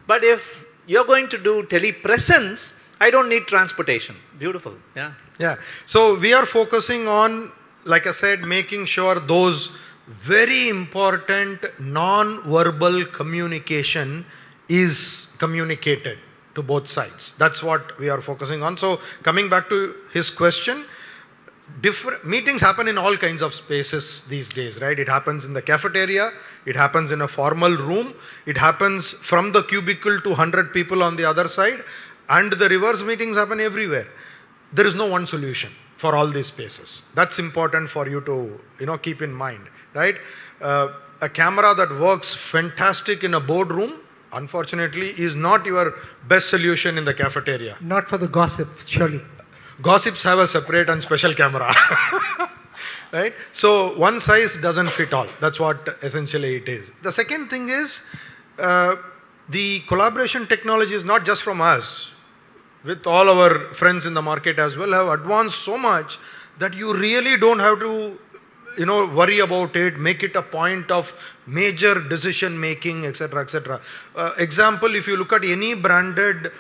But if you're going to do telepresence, I don't need transportation. Beautiful, yeah. Yeah, so we are focusing on, like I said, making sure those very important non-verbal communication is communicated to both sides. That's what we are focusing on. So coming back to his question, different meetings happen in all kinds of spaces these days, right? It happens in the cafeteria, it happens in a formal room, it happens from the cubicle to 100 people on the other side, and the reverse meetings happen everywhere. There is no one solution for all these spaces. That's important for you to keep in mind, right? A camera that works fantastic in a boardroom, unfortunately, is not your best solution in the cafeteria. Not for the gossip, surely. Gossips have a separate and special camera, right? So one size doesn't fit all. That's what essentially it is. The second thing is the collaboration technology is not just from us. With all our friends in the market as well have advanced so much that you really don't have to worry about it, make it a point of major decision making, etc., etc. Example, if you look at any branded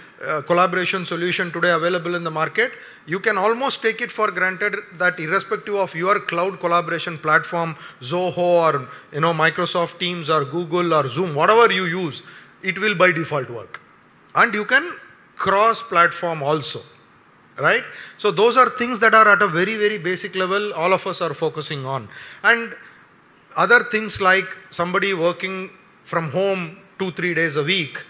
collaboration solution today available in the market, you can almost take it for granted that irrespective of your cloud collaboration platform, Zoho or Microsoft Teams or Google or Zoom, whatever you use, it will by default work. And you can cross-platform also. Right? So those are things that are at a very, very basic level all of us are focusing on. And other things like somebody working from home 2-3 days a week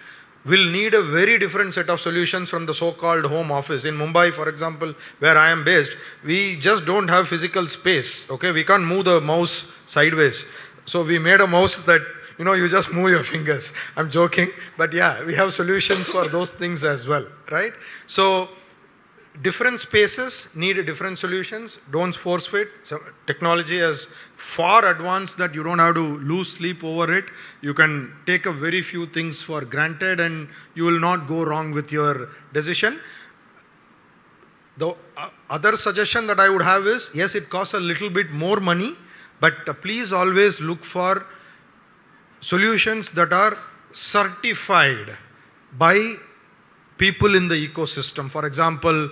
will need a very different set of solutions from the so-called home office. In Mumbai, for example, where I am based, we just don't have physical space. Okay, we can't move the mouse sideways. So we made a mouse that you just move your fingers. I'm joking, but yeah, we have solutions for those things as well, right? So different spaces need different solutions. Don't force fit. So technology is far advanced that you don't have to lose sleep over it. You can take a very few things for granted and you will not go wrong with your decision. The other suggestion that I would have is, yes, it costs a little bit more money, but please always look for solutions that are certified by people in the ecosystem. For example,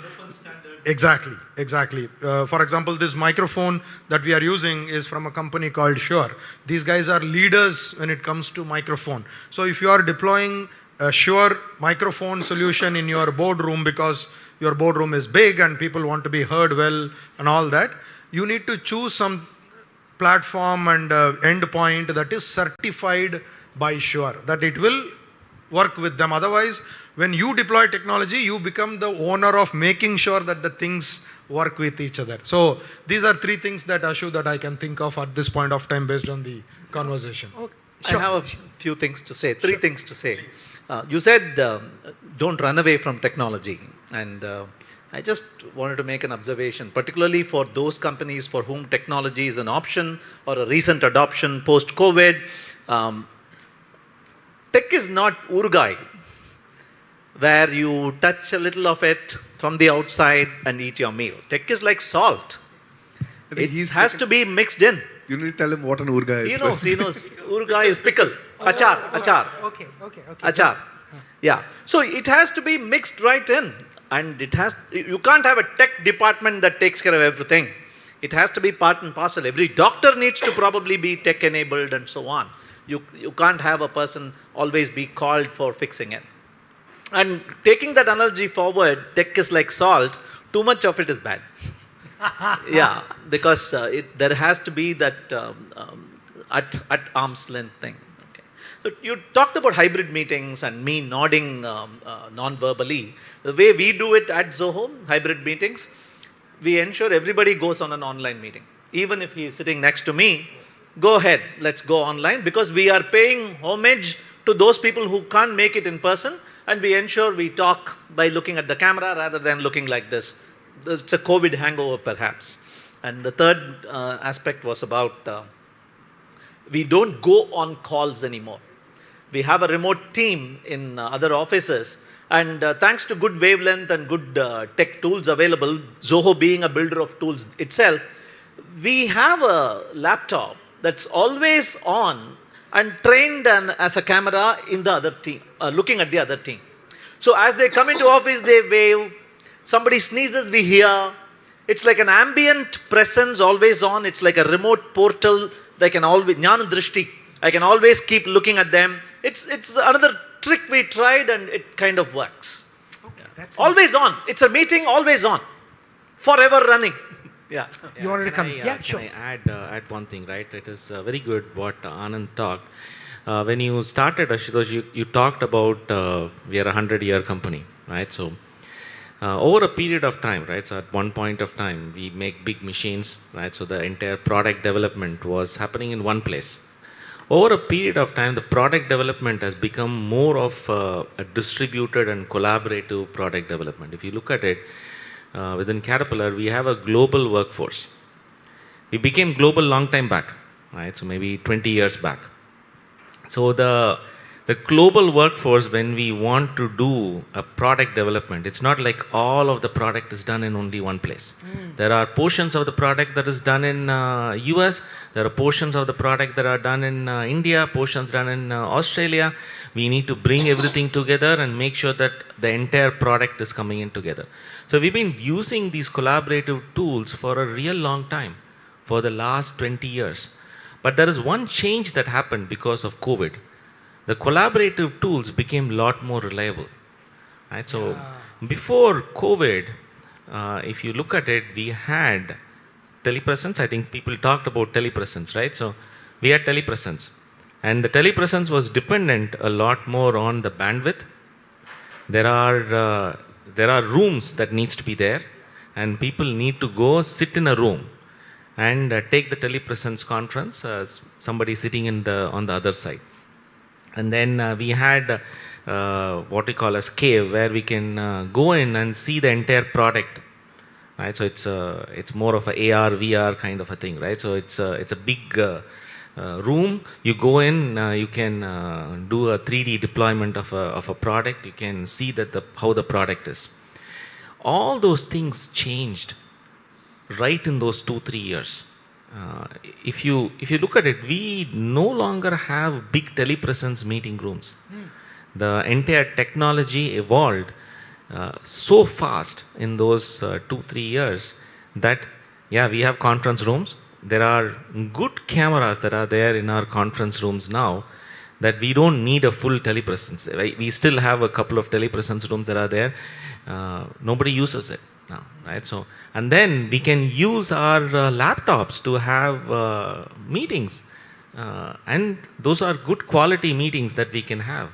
exactly. For example, this microphone that we are using is from a company called Shure. These guys are leaders when it comes to microphone. So if you are deploying a Shure microphone solution in your boardroom because your boardroom is big and people want to be heard well and all that, you need to choose some platform and endpoint that is certified by Shure, that it will work with them. Otherwise, when you deploy technology, you become the owner of making sure that the things work with each other. So these are 3 things that Ashu that I can think of at this point of time based on the conversation. Okay. Sure. I have a few things to say, 3 things to say. You said don't run away from technology, and I just wanted to make an observation, particularly for those companies for whom technology is an option or a recent adoption post-COVID. Tech is not Urgai, where you touch a little of it from the outside and eat your meal. Tech is like salt. It has to be mixed in. You need to tell him what an urga is. He knows. Urgai is pickle. Achar. Okay. Achar. Yeah. So it has to be mixed right in. And you can't have a tech department that takes care of everything. It has to be part and parcel. Every doctor needs to probably be tech enabled and so on. You can't have a person always be called for fixing it. And taking that analogy forward, tech is like salt. Too much of it is bad. Yeah, because there has to be that at arm's length thing. Okay. So you talked about hybrid meetings and me nodding non-verbally. The way we do it at Zoho, hybrid meetings, we ensure everybody goes on an online meeting. Even if he is sitting next to me, go ahead, let's go online, because we are paying homage to those people who can't make it in person, and we ensure we talk by looking at the camera rather than looking like this. It's a COVID hangover perhaps. And the third aspect was about we don't go on calls anymore. We have a remote team in other offices, and thanks to good wavelength and good tech tools available, Zoho being a builder of tools itself, we have a laptop that's always on and trained as a camera in the other team, looking at the other team. So as they come into office, they wave. Somebody sneezes, we hear. It's like an ambient presence always on. It's like a remote portal. They can always, Jnana Drishti, I can always keep looking at them. It's another trick we tried, and it kind of works. Okay, that's always on. It's a meeting, always on. Forever running. Yeah. You wanted to come? Can Sure. I add one thing, right? It is very good what Anand talked. When you started, Ashutosh, you talked about we are a 100-year company, right? So over a period of time, right? So at one point of time, we make big machines, right? So the entire product development was happening in one place. Over a period of time, the product development has become more of a distributed and collaborative product development. If you look at it, within Caterpillar, we have a global workforce. We became global long time back, right? So maybe 20 years back. So the global workforce, when we want to do a product development, it's not like all of the product is done in only one place. There are portions of the product that is done in US, there are portions of the product that are done in India, portions done in Australia. We need to bring everything together and make sure that the entire product is coming in together. So we've been using these collaborative tools for a real long time, for the last 20 years. But there is one change that happened because of COVID. The collaborative tools became a lot more reliable. Right? So before COVID, if you look at it, we had telepresence. I think people talked about telepresence, right? So we had telepresence. And the telepresence was dependent a lot more on the bandwidth. There are rooms that needs to be there, and people need to go sit in a room and take the telepresence conference, somebody sitting on the other side. And then we had what we call as cave, where we can go in and see the entire product. Right? So it's more of a AR, VR kind of a thing, right? So it's a big room. You go in, you can do a 3D deployment of a product. You can see that how the product is. All those things changed right in those 2-3 years. If you look at it, we no longer have big telepresence meeting rooms. The entire technology evolved so fast in those 2-3 years that we have conference rooms. There are good cameras that are there in our conference rooms now that we don't need a full telepresence. We still have a couple of telepresence rooms that are there. Nobody uses it now, right? So, and then we can use our laptops to have meetings, and those are good quality meetings that we can have.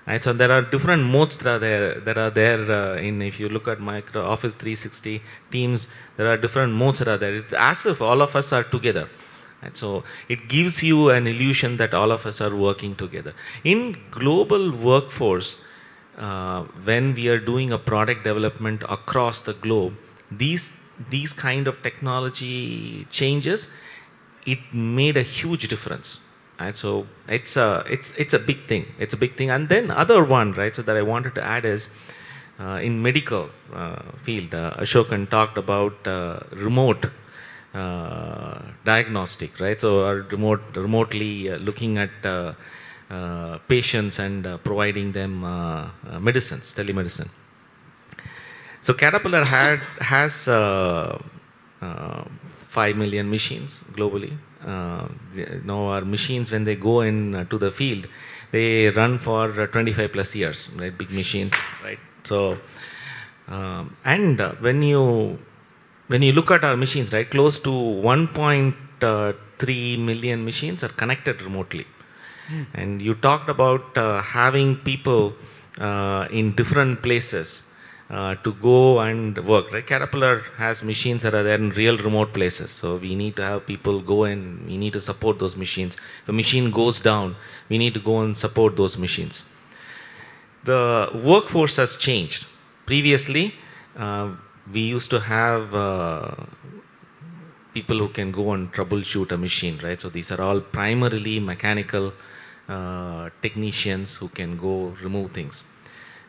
Right? So there are different modes that are there in, if you look at Microsoft Office 360 Teams, there are different modes that are there. It's as if all of us are together. Right? So it gives you an illusion that all of us are working together. In global workforce, when we are doing a product development across the globe, these kind of technology changes, it made a huge difference. Right? So it's a big thing. It's a big thing. And then other one, right? So that I wanted to add is in medical field, Ashokkan talked about remote diagnostic, right? So remotely looking at patients and providing them medicines, telemedicine. So Caterpillar has 5 million machines globally. Our machines, when they go in to the field, they run for 25 plus years, right? Big machines, right? So, and when you look at our machines, right, close to 1.3 million machines are connected remotely. And you talked about having people in different places. to go and work, right? Caterpillar has machines that are there in real remote places. So we need to have people go in, we need to support those machines. If a machine goes down, we need to go and support those machines. The workforce has changed. Previously, we used to have people who can go and troubleshoot a machine, right? So these are all primarily mechanical technicians who can go remove things.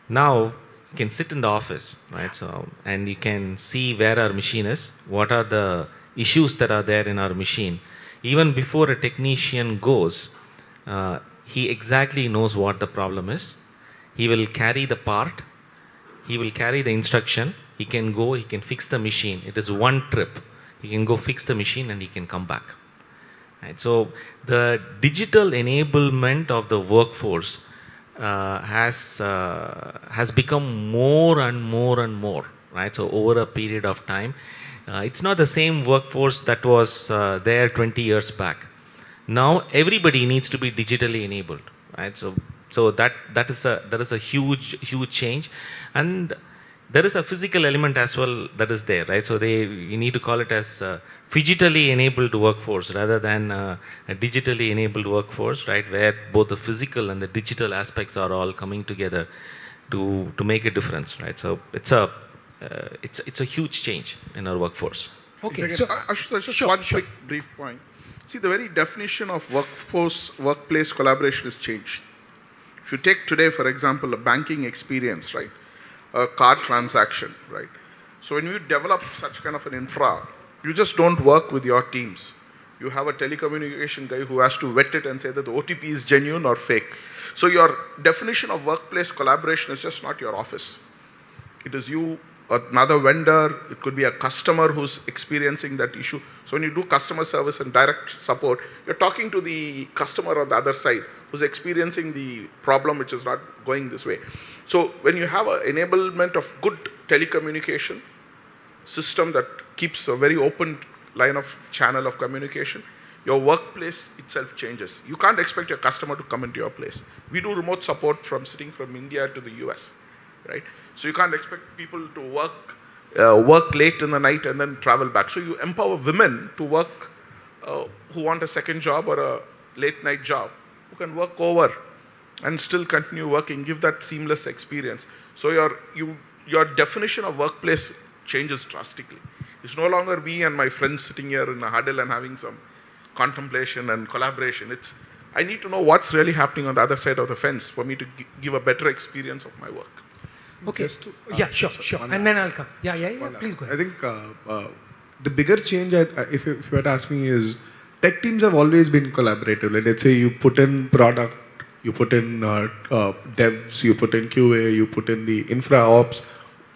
Now, you can sit in the office, right? So, and you can see where our machine is, what are the issues that are there in our machine. Even before a technician goes, he exactly knows what the problem is. He will carry the part, he will carry the instruction, he can go, he can fix the machine. It is one trip. He can go fix the machine and he can come back. Right? So the digital enablement of the workforce has become more and more and more, right? So over a period of time, it's not the same workforce that was there 20 years back. Now everybody needs to be digitally enabled, right? So that is a huge change, and there is a physical element as well that is there, right? So you need to call it as physically enabled workforce rather than a digitally enabled workforce, right? Where both the physical and the digital aspects are all coming together to make a difference, right? So it's a huge change in our workforce. Okay, So, so just one quick brief point. See, the very definition of workplace collaboration has changed. If you take today, for example, a banking experience, right? A card transaction, right? So when you develop such kind of an infra, you just don't work with your teams. You have a telecommunication guy who has to vet it and say that the OTP is genuine or fake. So your definition of workplace collaboration is just not your office. It is you, another vendor, it could be a customer who's experiencing that issue. So when you do customer service and direct support, you're talking to the customer on the other side who's experiencing the problem which is not going this way. So when you have an enablement of good telecommunication system that keeps a very open line of channel of communication, your workplace itself changes. You can't expect your customer to come into your place. We do remote support from sitting from India to the US, right? So you can't expect people to work late in the night and then travel back. So you empower women to work who want a second job or a late night job, who can work over and still continue working, give that seamless experience. So your definition of workplace changes drastically. It's no longer me and my friends sitting here in a huddle and having some contemplation and collaboration. I need to know what's really happening on the other side of the fence for me to give a better experience of my work. Okay. Yeah, sure. And then I'll come. Yeah. Please go ahead. I think the bigger change, if you were to ask me, is tech teams have always been collaborative. Like, let's say you put in product, you put in devs, you put in QA, you put in the infra ops.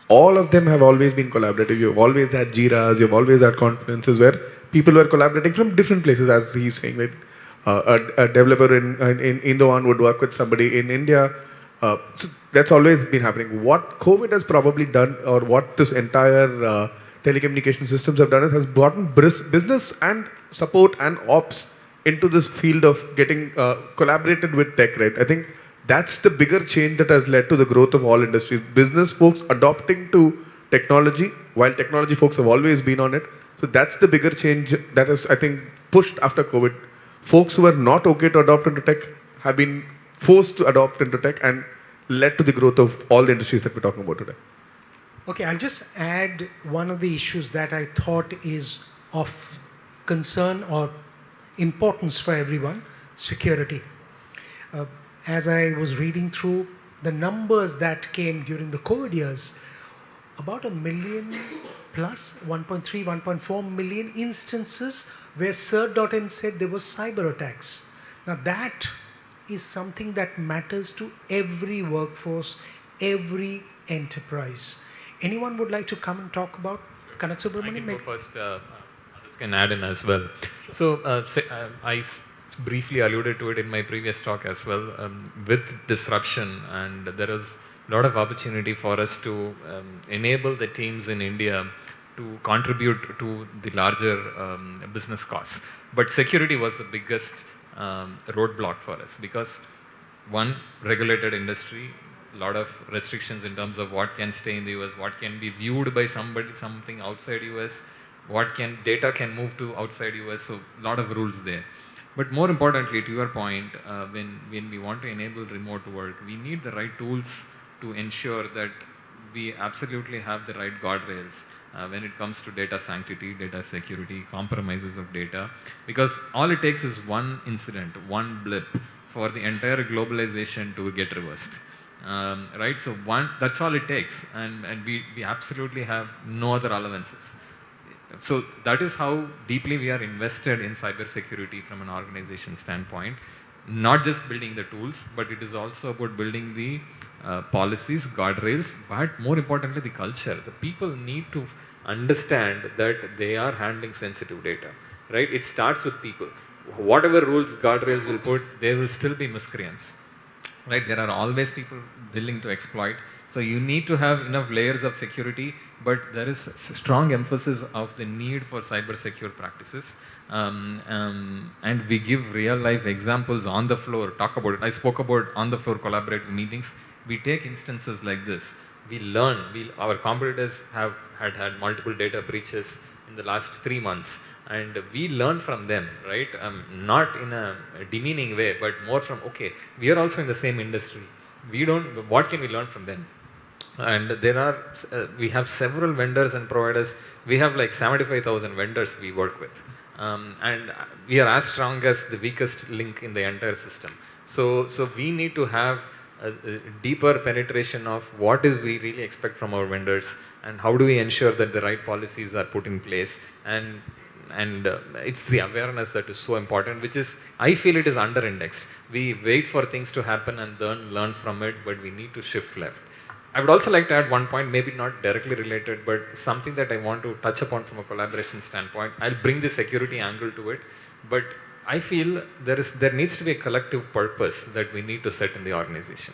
All of them have always been collaborative. You've always had Jiras, you've always had conferences where people were collaborating from different places, as he's saying. Like, a developer in Indoan would work with somebody in India. So that's always been happening. What COVID has probably done, or what this entire telecommunication systems have done, has brought business and support and ops into this field of getting collaborated with tech, right? I think that's the bigger change that has led to the growth of all industries. Business folks adopting to technology, while technology folks have always been on it. So that's the bigger change that is, I think, pushed after COVID. Folks who are not okay to adopt into tech have been forced to adopt into tech and led to the growth of all the industries that we're talking about today. Okay, I'll just add one of the issues that I thought is of concern or importance for everyone: security. As I was reading through the numbers that came during the COVID years, about 1 million plus, 1.3, 1.4 million instances where CERT.in said there were cyber attacks. Now that is something that matters to every workforce, every enterprise. Anyone would like to come and talk about Kanakasubramaniam? I can go first. Others can add in as well. So I briefly alluded to it in my previous talk as well. With disruption, and there is a lot of opportunity for us to enable the teams in India to contribute to the larger business costs. But security was the biggest roadblock for us, because one, regulated industry, a lot of restrictions in terms of what can stay in the US, what can be viewed by something outside US, data can move to outside US, so a lot of rules there. But more importantly, to your point, when we want to enable remote work, we need the right tools to ensure that we absolutely have the right guardrails when it comes to data sanctity, data security, compromises of data, because all it takes is one incident, one blip for the entire globalization to get reversed. Right? So that's all it takes, and we absolutely have no other allowances. So that is how deeply we are invested in cybersecurity from an organization standpoint. Not just building the tools, but it is also about building the policies, guardrails, but more importantly the culture. The people need to understand that they are handling sensitive data, right? It starts with people. Whatever rules, guardrails will put, there will still be miscreants, right? There are always people willing to exploit. So you need to have enough layers of security, but there is strong emphasis of the need for cyber secure practices. And we give real life examples on the floor, talk about it. I spoke about on the floor collaborative meetings. We take instances like this. We learn, our competitors have had multiple data breaches in the last 3 months, and we learn from them, right? Not in a demeaning way, but more from, okay, we are also in the same industry. What can we learn from them? And we have several vendors and providers. We have like 75,000 vendors we work with. And we are as strong as the weakest link in the entire system. So we need to have a deeper penetration of what is we really expect from our vendors, and how do we ensure that the right policies are put in place. And it's the awareness that is so important, which is, I feel it is under indexed. We wait for things to happen and then learn from it, but we need to shift left. I would also like to add one point, maybe not directly related, but something that I want to touch upon from a collaboration standpoint. I'll bring the security angle to it, but I feel there needs to be a collective purpose that we need to set in the organization,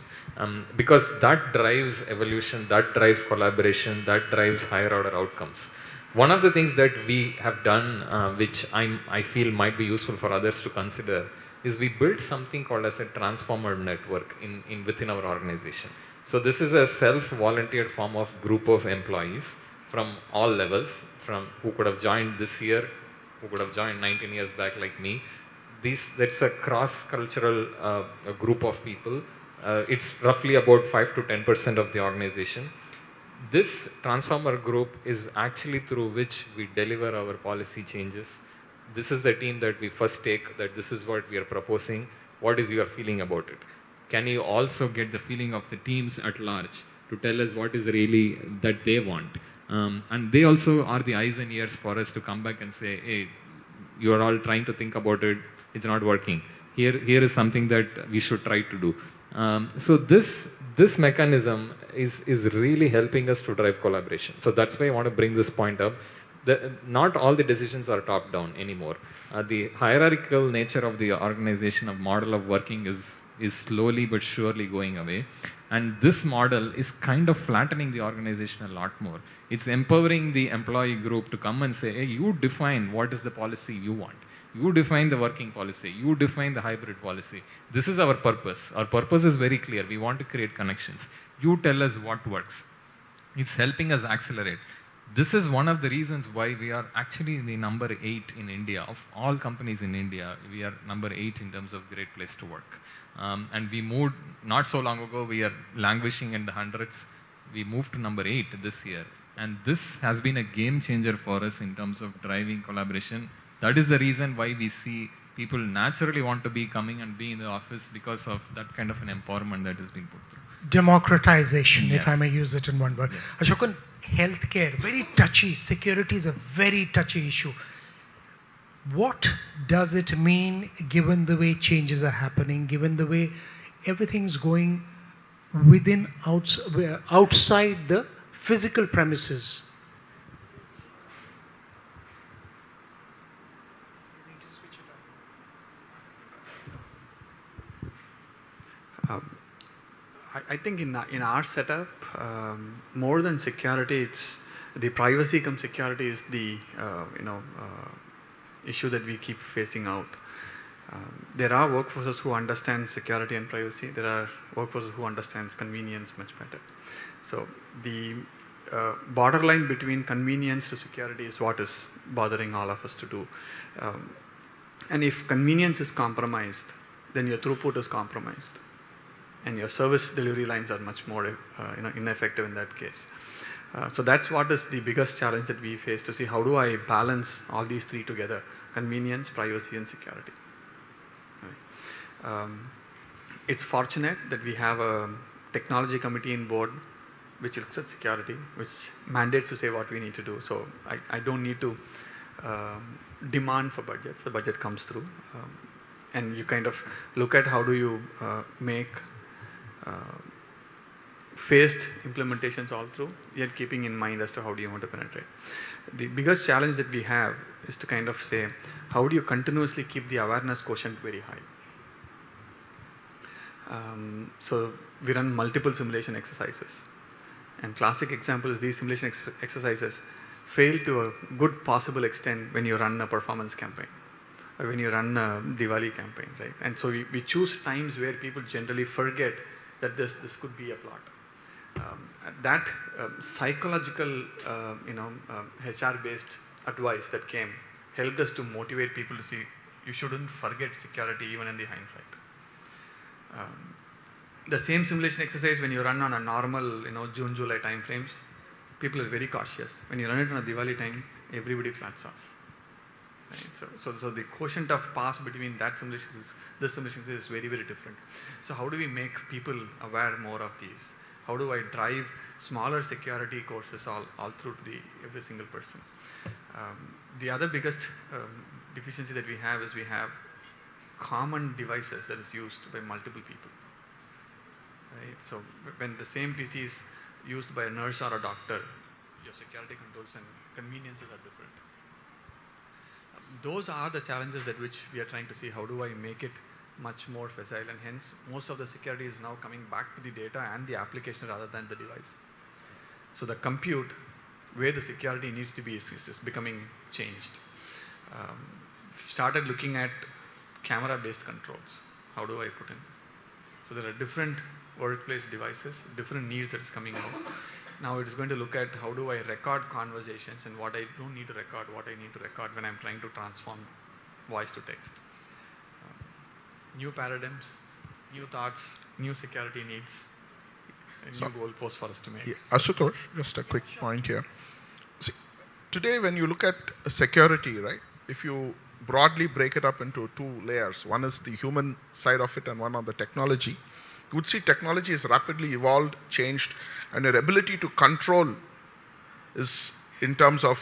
because that drives evolution, that drives collaboration, that drives higher order outcomes. One of the things that we have done, which I feel might be useful for others to consider, is we built something called as a transformer network within our organization. So this is a self-volunteered form of group of employees from all levels, from who could have joined this year, who could have joined 19 years back like me. That's a cross-cultural group of people. It's roughly about 5 to 10% of the organization. This transformer group is actually through which we deliver our policy changes. This is the team that we first take, that this is what we are proposing. What is your feeling about it? Can you also get the feeling of the teams at large to tell us what is really that they want? And they also are the eyes and ears for us to come back and say, hey, you are all trying to think about it, it's not working. Here is something that we should try to do. So this mechanism is really helping us to drive collaboration. So that's why I want to bring this point up. Not all the decisions are top down anymore. The hierarchical nature of the organization, of model of working is slowly but surely going away. And this model is kind of flattening the organization a lot more. It's empowering the employee group to come and say, hey, you define what is the policy you want. You define the working policy. You define the hybrid policy. This is our purpose. Our purpose is very clear. We want to create connections. You tell us what works. It's helping us accelerate. This is one of the reasons why we are actually the number 8 in India. Of all companies in India, we are number 8 in terms of great place to work. And we moved, not so long ago, we are languishing in the hundreds. We moved to number 8 this year. And this has been a game changer for us in terms of driving collaboration. That is the reason why we see people naturally want to be coming and be in the office, because of that kind of an empowerment that is being put through. Democratization, Yes. if I may use it in one word. Yes. Ashokkan, healthcare, very touchy. Security is a very touchy issue. What does it mean, given the way changes are happening, given the way everything's going outside the physical premises? I think in our setup, more than security, it's the privacy cum security is the issue that we keep facing out. There are workforces who understand security and privacy. There are workforces who understand convenience much better. So the borderline between convenience to security is what is bothering all of us to do. And if convenience is compromised, then your throughput is compromised, and your service delivery lines are much more ineffective in that case. So that's what is the biggest challenge that we face, to see how do I balance all these three together: convenience, privacy, and security. It's fortunate that we have a technology committee in board which looks at security, which mandates to say what we need to do. So I don't need to demand for budgets. The budget comes through. And you kind of look at how do you make phased implementations all through, yet keeping in mind as to how do you want to penetrate. The biggest challenge that we have is to kind of say, how do you continuously keep the awareness quotient very high? So we run multiple simulation exercises. And classic example is these simulation exercises fail to a good possible extent when you run a performance campaign, or when you run a Diwali campaign, right? And so we choose times where people generally forget that this could be a plot. That psychological, HR-based advice that came helped us to motivate people to see you shouldn't forget security even in the hindsight. The same simulation exercise when you run on a normal, June, July time frames, people are very cautious. When you run it on a Diwali time, everybody flats off. Right? So the quotient of pass between that simulation, this simulation is very, very different. So how do we make people aware more of these? How do I drive smaller security courses all through to every single person? The other biggest deficiency that we have is we have common devices that is used by multiple people. Right? So when the same PC is used by a nurse or a doctor, your security controls and conveniences are different. Those are the challenges that which we are trying to see. How do I make it much more facile? And hence, most of the security is now coming back to the data and the application rather than the device. So the compute, where the security needs to be, is becoming changed. Started looking at camera-based controls. How do I put in? So there are different workplace devices, different needs that is coming out. Now it is going to look at how do I record conversations and what I don't need to record, what I need to record when I'm trying to transform voice to text. New paradigms, new thoughts, new security needs, a new goalpost for us to make. Yeah. Ashutosh, just a quick point here. See, today when you look at security, right, if you broadly break it up into two layers, one is the human side of it and one on the technology, you would see technology is rapidly evolved, changed, and your ability to control is in terms of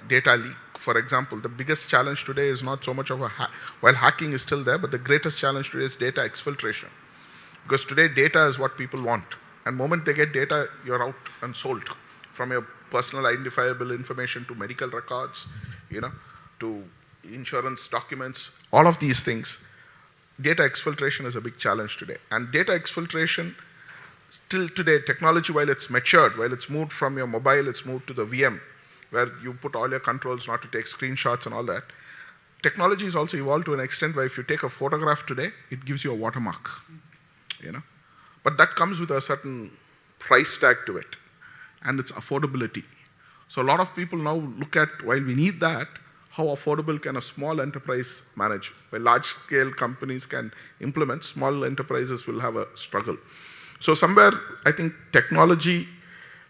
data leak. For example, the biggest challenge today is not so much of while hacking is still there, but the greatest challenge today is data exfiltration. Because today data is what people want. And the moment they get data, you're out and sold. From your personal identifiable information to medical records, to insurance documents, all of these things. Data exfiltration is a big challenge today. And data exfiltration, still today, technology, while it's matured, while it's moved from your mobile, it's moved to the VM, where you put all your controls not to take screenshots and all that. Technology is also evolved to an extent where if you take a photograph today, it gives you a watermark, But that comes with a certain price tag to it, and it's affordability. So a lot of people now look at, while we need that, how affordable can a small enterprise manage? Where large-scale companies can implement, small enterprises will have a struggle. So somewhere, I think technology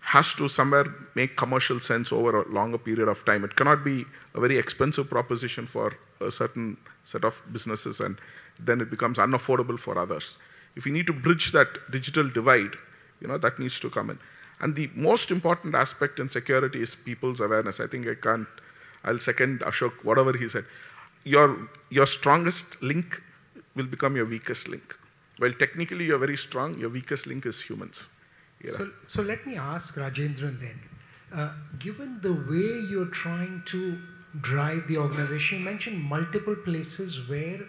has to somewhere make commercial sense over a longer period of time. It cannot be a very expensive proposition for a certain set of businesses, and then it becomes unaffordable for others. If we need to bridge that digital divide, that needs to come in. And the most important aspect in security is people's awareness. I think I'll second Ashok, whatever he said. Your strongest link will become your weakest link. Well, technically you're very strong, your weakest link is humans. So let me ask Rajendran then, given the way you're trying to drive the organization, you mentioned multiple places where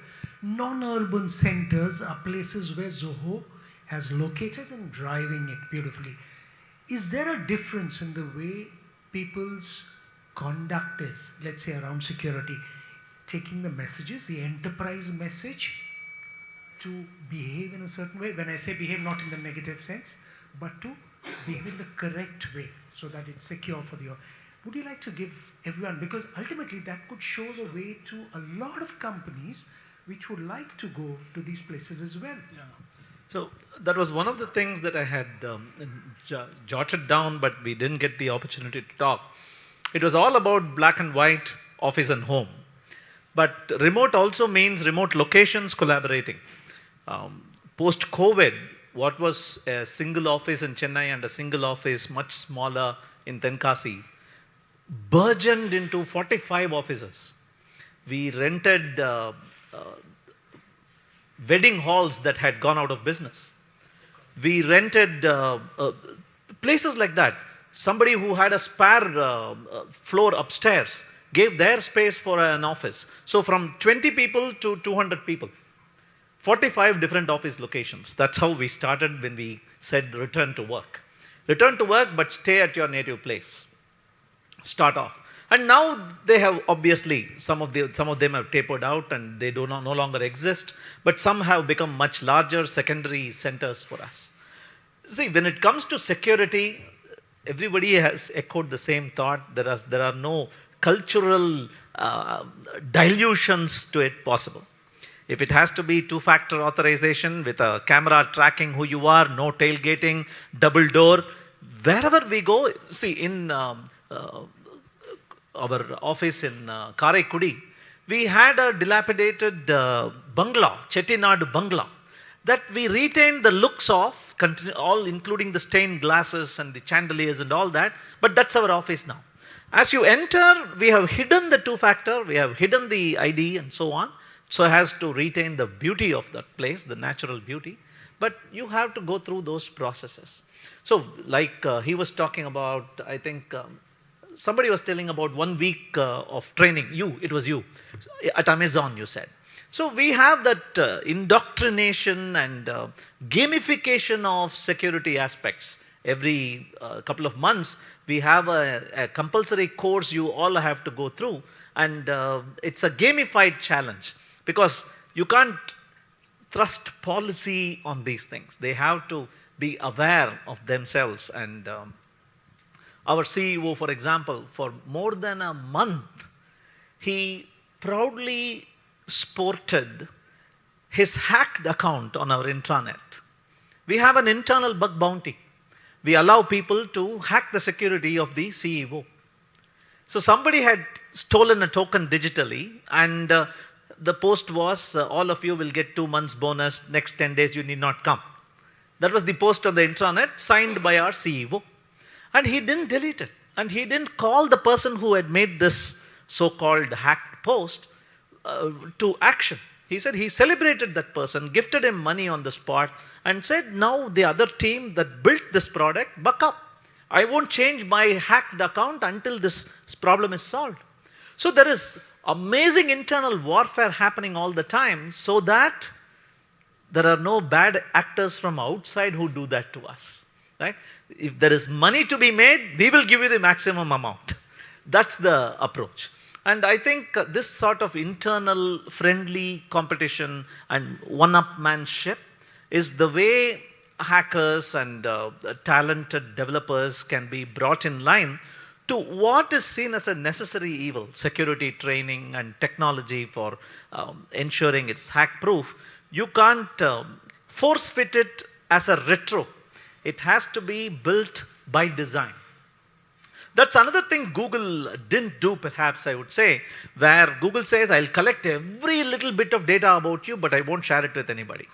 non-urban centers are places where Zoho has located and driving it beautifully. Is there a difference in the way people's conduct is, let's say around security? taking the messages, the enterprise message, to behave in a certain way. When I say behave, not in the negative sense, but to behave in the correct way so that it's secure for the. Would you like to give everyone, because ultimately that could show the way to a lot of companies which would like to go to these places as well. Yeah. So that was one of the things that I had jotted down, but we didn't get the opportunity to talk. It was all about black and white, office and home. But remote also means remote locations collaborating. Post-COVID, what was a single office in Chennai and a single office much smaller in Tenkasi burgeoned into 45 offices. We rented wedding halls that had gone out of business. We rented places like that. Somebody who had a spare floor upstairs gave their space for an office. So from 20 people to 200 people. 45 different office locations. That's how we started when we said return to work. Return to work, but stay at your native place. Start off. And now they have, obviously, some of them have tapered out and they no longer exist, but some have become much larger secondary centers for us. See, when it comes to security, everybody has echoed the same thought. There are no cultural dilutions to it possible. If it has to be two-factor authorization with a camera tracking who you are, no tailgating, double door, wherever we go, see, in our office in Karaikudi, we had a dilapidated bungalow, Chettinad bungalow, that we retained the looks of, all including the stained glasses and the chandeliers and all that, but that's our office now. As you enter, we have hidden the two-factor, we have hidden the ID and so on, so as to retain the beauty of that place, the natural beauty. But you have to go through those processes. So like he was talking about, I think somebody was telling about 1 week of training. It was you, at Amazon you said. So we have that indoctrination and gamification of security aspects. Every couple of months, we have a compulsory course you all have to go through. And it's a gamified challenge. Because you can't thrust policy on these things. They have to be aware of themselves. And our CEO, for example, for more than a month, he proudly sported his hacked account on our intranet. We have an internal bug bounty. We allow people to hack the security of the CEO. So somebody had stolen a token digitally, and the post was, all of you will get 2 months bonus, next 10 days you need not come. That was the post on the intranet signed by our CEO. And he didn't delete it. And he didn't call the person who had made this so-called hacked post to action. He said he celebrated that person, gifted him money on the spot, and said, now the other team that built this product, buck up. I won't change my hacked account until this problem is solved. So there is amazing internal warfare happening all the time so that there are no bad actors from outside who do that to us. Right? If there is money to be made, we will give you the maximum amount. That's the approach. And I think this sort of internal friendly competition and one-upmanship is the way hackers and talented developers can be brought in line to what is seen as a necessary evil, security training and technology for ensuring it's hack-proof. You can't force-fit it as a retro. It has to be built by design. That's another thing Google didn't do, perhaps I would say, where Google says, I'll collect every little bit of data about you, but I won't share it with anybody.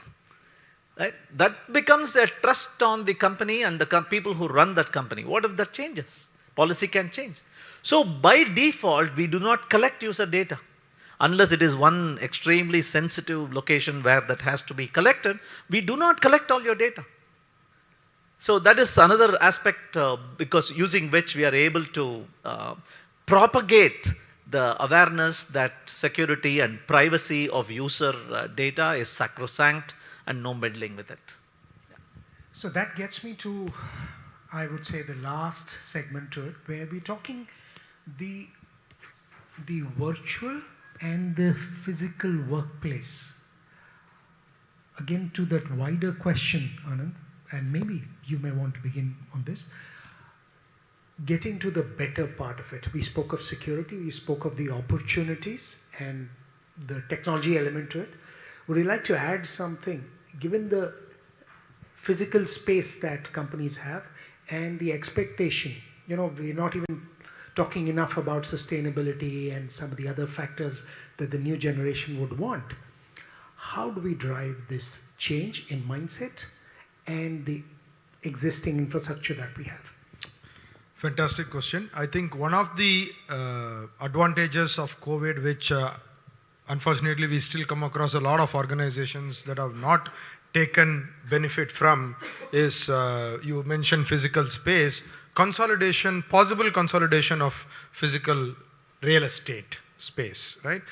Right? That becomes a trust on the company and the people who run that company. What if that changes? Policy can change. So by default, we do not collect user data. Unless it is one extremely sensitive location where that has to be collected, we do not collect all your data. So that is another aspect because using which we are able to propagate the awareness that security and privacy of user data is sacrosanct and no meddling with it. Yeah. So that gets me to, I would say, the last segment to it, where we're talking the virtual and the physical workplace. Again, to that wider question, Anand, and maybe you may want to begin on this, getting to the better part of it. We spoke of security, we spoke of the opportunities and the technology element to it. Would you like to add something, given the physical space that companies have and the expectation? You know, we're not even talking enough about sustainability and some of the other factors that the new generation would want. How do we drive this change in mindset and the existing infrastructure that we have? Fantastic question. I think one of the advantages of COVID, which unfortunately we still come across a lot of organizations that have not taken benefit from, is you mentioned physical space, consolidation, possible consolidation of physical real estate space, right?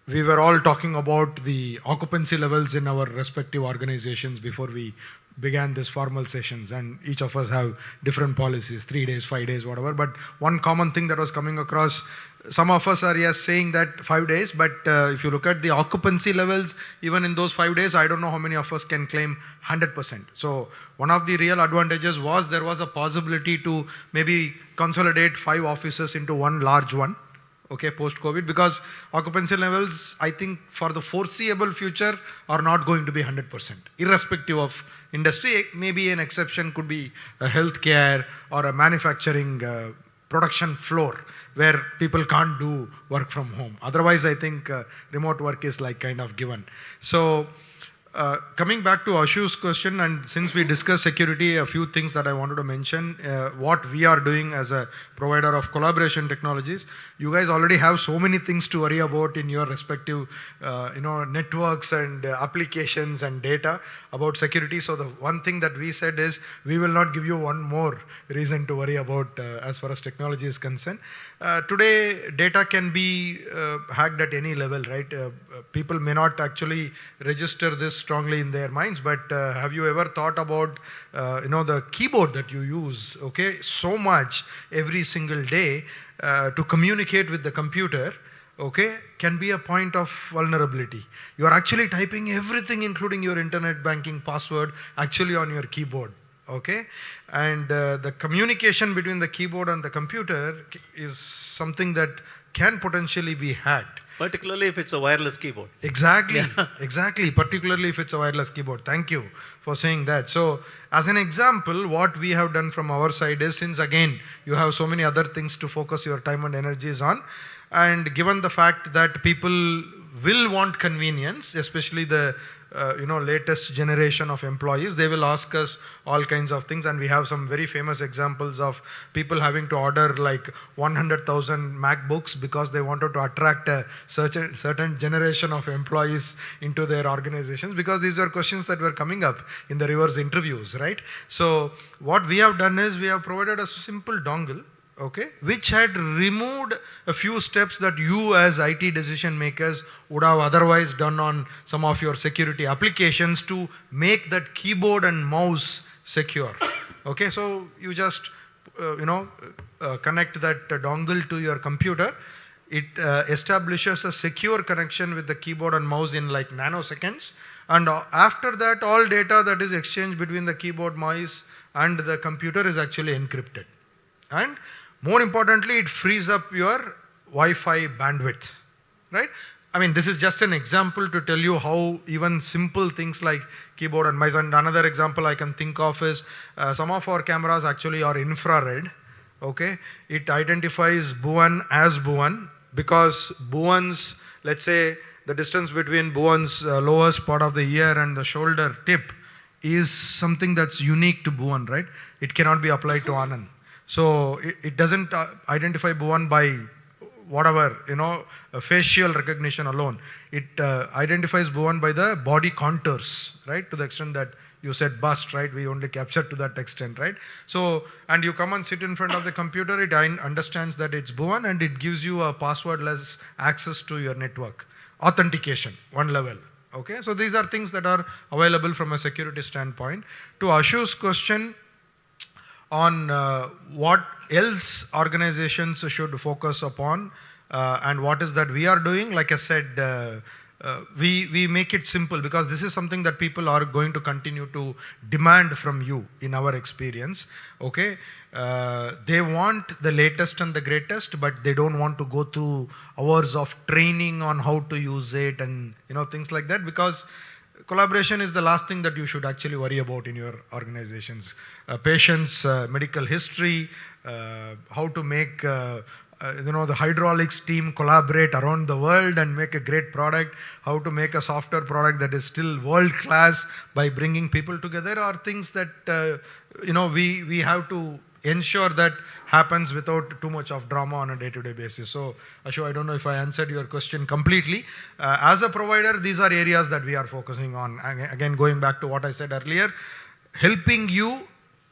We were all talking about the occupancy levels in our respective organizations before we began this formal sessions, and each of us have different policies, 3 days, 5 days, whatever. But one common thing that was coming across, some of us are saying that 5 days, but if you look at the occupancy levels, even in those 5 days, I don't know how many of us can claim 100%. So one of the real advantages was there was a possibility to maybe consolidate 5 offices into one large one. Okay, post-COVID, because occupancy levels, I think for the foreseeable future, are not going to be 100%, irrespective of industry. Maybe an exception could be a healthcare or a manufacturing production floor where people can't do work from home. Otherwise, I think remote work is like kind of given. So coming back to Ashu's question, and since we discussed security, a few things that I wanted to mention, what we are doing as a provider of collaboration technologies. You guys already have so many things to worry about in your respective networks and applications and data about security. So the one thing that we said is, we will not give you one more reason to worry about as far as technology is concerned. Today, data can be hacked at any level, right? People may not actually register this strongly in their minds, but have you ever thought about the keyboard that you use, okay, so much every single day to communicate with the computer, okay, can be a point of vulnerability. You are actually typing everything, including your internet banking password, actually on your keyboard, okay? And the communication between the keyboard and the computer is something that can potentially be hacked. Particularly if it's a wireless keyboard. Exactly, exactly. Particularly if it's a wireless keyboard. Thank you for saying that. So, as an example, what we have done from our side is, since again, you have so many other things to focus your time and energies on, and given the fact that people will want convenience, especially the latest generation of employees, they will ask us all kinds of things, and we have some very famous examples of people having to order like 100,000 MacBooks because they wanted to attract a certain generation of employees into their organizations, because these were questions that were coming up in the reverse interviews, right? So what we have done is, we have provided a simple dongle, okay, which had removed a few steps that you as IT decision makers would have otherwise done on some of your security applications to make that keyboard and mouse secure. Okay, so you just connect that dongle to your computer. It establishes a secure connection with the keyboard and mouse in like nanoseconds, and after that, all data that is exchanged between the keyboard, mouse and the computer is actually encrypted. And more importantly, it frees up your Wi-Fi bandwidth, right? I mean, this is just an example to tell you how even simple things like keyboard and mouse. And another example I can think of is some of our cameras actually are infrared, okay? It identifies Bhuvan as Bhuvan because Bhuvan's, let's say, the distance between Bhuvan's lowest part of the ear and the shoulder tip is something that's unique to Bhuvan, right? It cannot be applied to Anand. So it doesn't identify Bhuvan by whatever, facial recognition alone. It identifies Bhuvan by the body contours, right? To the extent that you said bust, right? We only capture to that extent, right? So, and you come and sit in front of the computer, it understands that it's Bhuvan, and it gives you a passwordless access to your network. Authentication, one level. Okay, so these are things that are available from a security standpoint. To Ashu's question, on what else organizations should focus upon. and what is that we are doing. Like I said, we make it simple because this is something that people are going to continue to demand from you in our experience. Okay, they want the latest and the greatest, but they don't want to go through hours of training on how to use it and things like that, because collaboration is the last thing that you should actually worry about in your organizations. Patients, medical history, how to make the hydraulics team collaborate around the world and make a great product, how to make a software product that is still world class by bringing people together, are things that we have to ensure that happens without too much of drama on a day-to-day basis. So Ashok, I don't know if I answered your question completely. As a provider, these are areas that we are focusing on. Again, going back to what I said earlier, helping you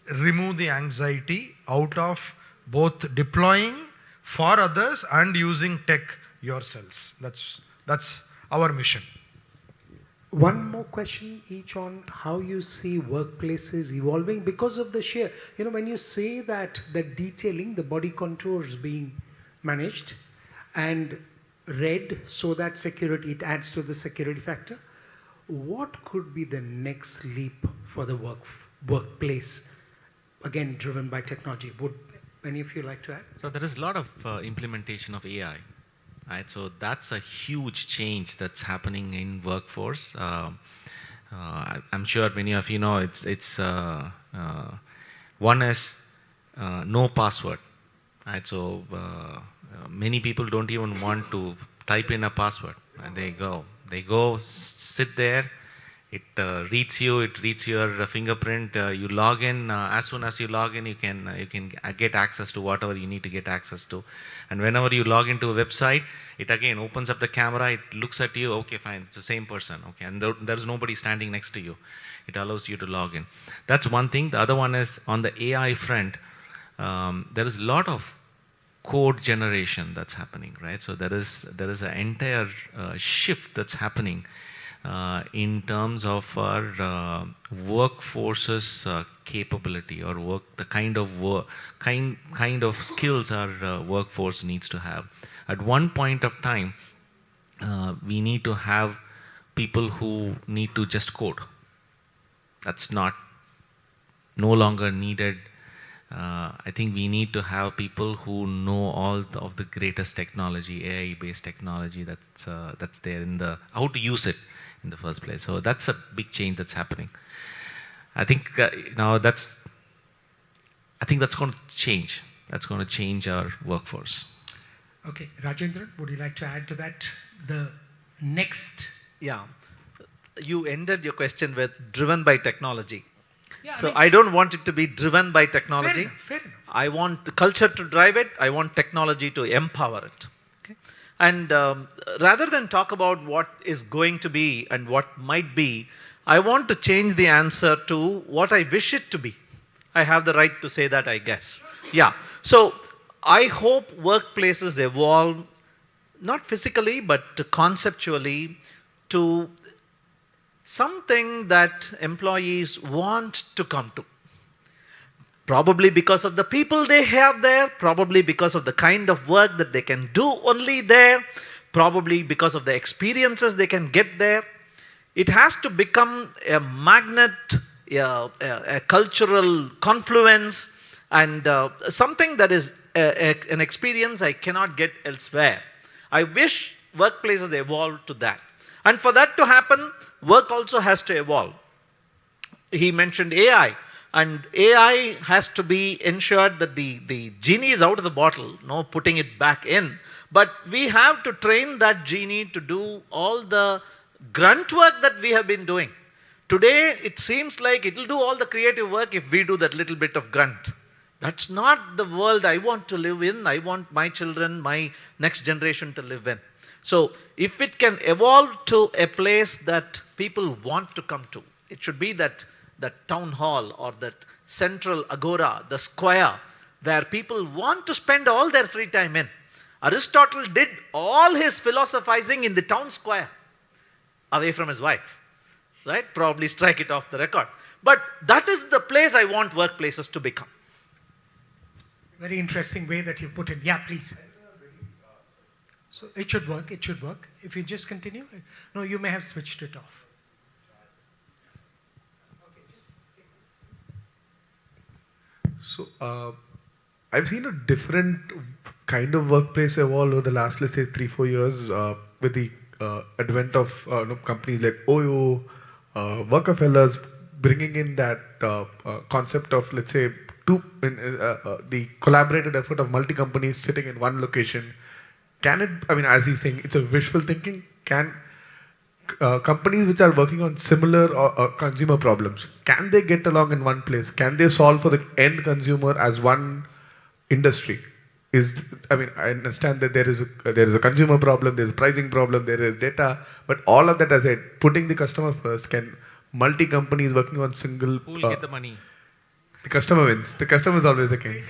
remove the anxiety out of both deploying for others and using tech yourselves. That's our mission. One more question each on how you see workplaces evolving because of the sheer, when you say that the detailing, the body contours being managed and read so that it adds to the security factor, what could be the next leap for the workplace, again driven by technology? Would any of you like to add? So there is a lot of implementation of AI. Right, so that's a huge change that's happening in workforce. I'm sure many of you know it's one is no password. Right, so many people don't even want to type in a password. And they go sit there. It reads you. It reads your fingerprint. You log in. As soon as you log in, you can get access to whatever you need to get access to. And whenever you log into a website, it again opens up the camera. It looks at you. Okay, fine. It's the same person. Okay, and there's nobody standing next to you. It allows you to log in. That's one thing. The other one is on the AI front. There is a lot of code generation that's happening, right? So there is an entire shift that's happening. In terms of our workforce's capability or the kind of skills our workforce needs to have. At one point of time, we need to have people who need to just code. That's no longer needed. I think we need to have people who know all of the greatest technology, AI-based technology that's there how to use it in the first place. So that's a big change that's happening. I think that's going to change. That's going to change our workforce. Okay, Rajendran, would you like to add to that? The next. Yeah, you ended your question with driven by technology. Yeah, so I don't want it to be driven by technology. Fair enough. I want the culture to drive it. I want technology to empower it. And rather than talk about what is going to be and what might be, I want to change the answer to what I wish it to be. I have the right to say that, I guess. Yeah. So I hope workplaces evolve, not physically, but conceptually, to something that employees want to come to. Probably because of the people they have there, probably because of the kind of work that they can do only there, probably because of the experiences they can get there. It has to become a magnet, a cultural confluence, and something that is an experience I cannot get elsewhere. I wish workplaces evolve to that. And for that to happen, work also has to evolve. He mentioned AI. And AI has to be ensured that the genie is out of the bottle, no putting it back in. But we have to train that genie to do all the grunt work that we have been doing. Today, it seems like it will do all the creative work if we do that little bit of grunt. That's not the world I want to live in. I want my children, my next generation to live in. So if it can evolve to a place that people want to come to, it should be that town hall or that central agora, the square, where people want to spend all their free time in. Aristotle did all his philosophizing in the town square, away from his wife, right? Probably strike it off the record. But that is the place I want workplaces to become. Very interesting way that you put it. Yeah, please. So it should work, it should work. If you just continue. No, you may have switched it off. So I've seen a different kind of workplace evolve over the last, let's say, 3-4 years with the advent of companies like OYO, Workafellas, bringing in that concept of, let's say, the collaborated effort of multi-companies sitting in one location. Can it, I mean, as he's saying, it's a wishful thinking. Can companies which are working on similar consumer problems, can they get along in one place? Can they solve for the end consumer as one industry? I I understand that there is a consumer problem, there is a pricing problem, there is data, but all of that aside, putting the customer first, can multi-companies working on single... Who will get the money? The customer wins. The customer is always the king.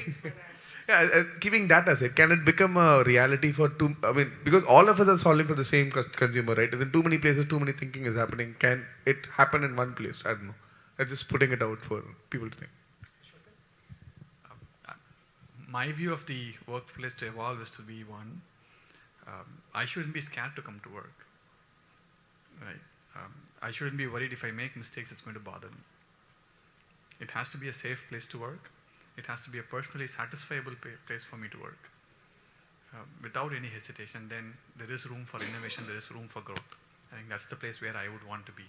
Yeah, keeping that aside, can it become a reality for because all of us are solving for the same consumer, right? In too many places, too many thinking is happening. Can it happen in one place? I don't know. I'm just putting it out for people to think. My view of the workplace to evolve is to be one. I shouldn't be scared to come to work. Right? I shouldn't be worried if I make mistakes, it's going to bother me. It has to be a safe place to work. It has to be a personally satisfiable place for me to work. Without any hesitation, then there is room for innovation, there is room for growth. I think that's the place where I would want to be.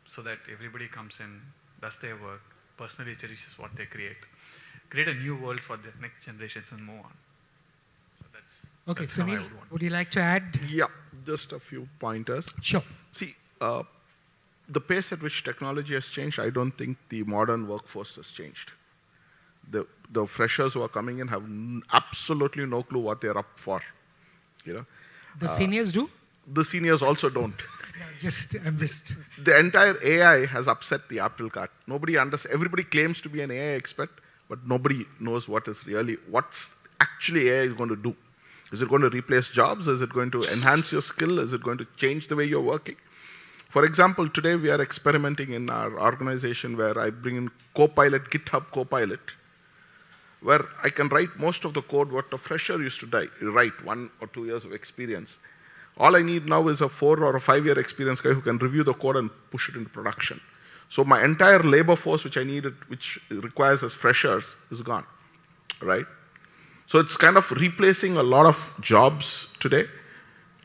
So that everybody comes in, does their work, personally cherishes what they create a new world for the next generations and move on. So that's Sunil, how I would want. would you like to add? Yeah, just a few pointers. Sure. See, the pace at which technology has changed, I don't think the modern workforce has changed. The freshers who are coming in have absolutely no clue what they're up for. The seniors do? The seniors also don't. No, I'm just... The entire AI has upset the apple cart. Everybody claims to be an AI expert, but nobody knows what's actually AI is going to do. Is it going to replace jobs? Is it going to enhance your skill? Is it going to change the way you're working? For example, today we are experimenting in our organization where I bring in Copilot, GitHub Copilot, where I can write most of the code what a fresher used to write, 1 or 2 years of experience. All I need now is a 4 or a 5-year experience guy who can review the code and push it into production. So my entire labor force which requires as freshers is gone, right? So it's kind of replacing a lot of jobs today,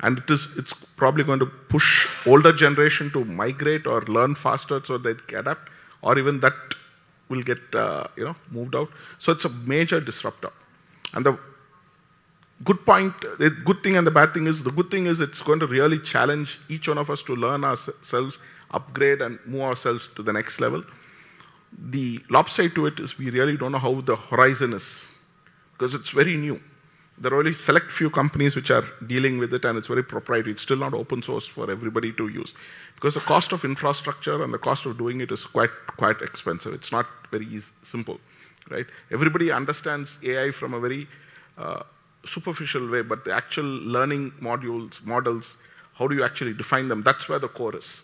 and it's probably going to push older generation to migrate or learn faster so they can adapt, or even that will get moved out. So it's a major disruptor. And the good thing and the bad thing is, the good thing is it's going to really challenge each one of us to learn ourselves, upgrade and move ourselves to the next level. The lopside to it is we really don't know how the horizon is, because it's very new. There are only select few companies which are dealing with it, and it's very proprietary. It's still not open source for everybody to use, because the cost of infrastructure and the cost of doing it is quite expensive. It's not very simple, right? Everybody understands AI from a very superficial way, but the actual learning models, how do you actually define them? That's where the core is.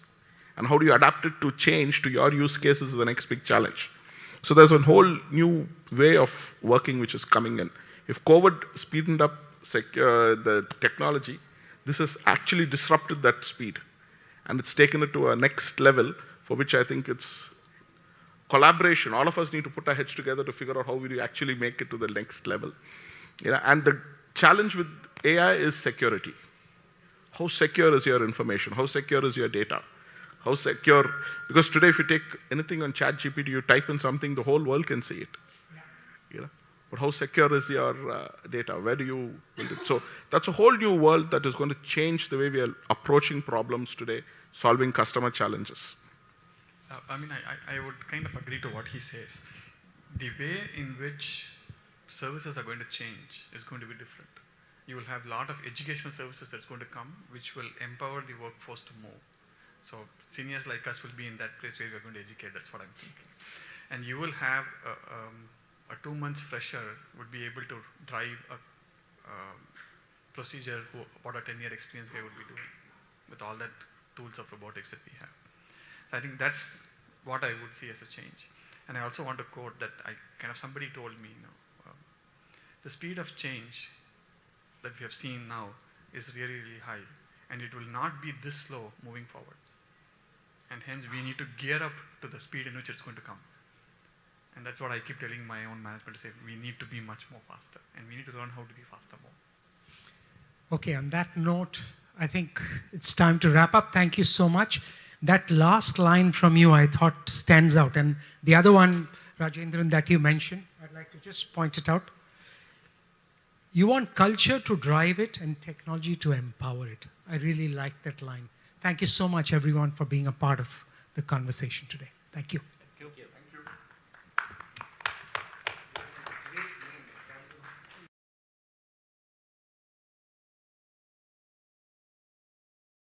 And how do you adapt it to change to your use cases is the next big challenge. So there's a whole new way of working which is coming in. If COVID speeded up the technology, this has actually disrupted that speed. And it's taken it to a next level, for which I think it's collaboration. All of us need to put our heads together to figure out how we actually make it to the next level. And the challenge with AI is security. How secure is your information? How secure is your data? How secure, because today if you take anything on ChatGPT, you type in something, the whole world can see it. But how secure is your data? Where do you build it? So that's a whole new world that is going to change the way we are approaching problems today, solving customer challenges. I would kind of agree to what he says. The way in which services are going to change is going to be different. You will have a lot of educational services that's going to come, which will empower the workforce to move. So seniors like us will be in that place where we're going to educate. That's what I'm thinking. And you will have a 2 months fresher would be able to drive a procedure what a 10-year experience guy would be doing with all that tools of robotics that we have. So I think that's what I would see as a change. And I also want to quote that somebody told me, the speed of change that we have seen now is really, really high. And it will not be this slow moving forward. And hence, we need to gear up to the speed in which it's going to come. And that's what I keep telling my own management to say, we need to be much more faster. And we need to learn how to be faster more. Okay, on that note, I think it's time to wrap up. Thank you so much. That last line from you, I thought, stands out. And the other one, Rajendran, that you mentioned, I'd like to just point it out. You want culture to drive it and technology to empower it. I really like that line. Thank you so much, everyone, for being a part of the conversation today. Thank you. Thank you.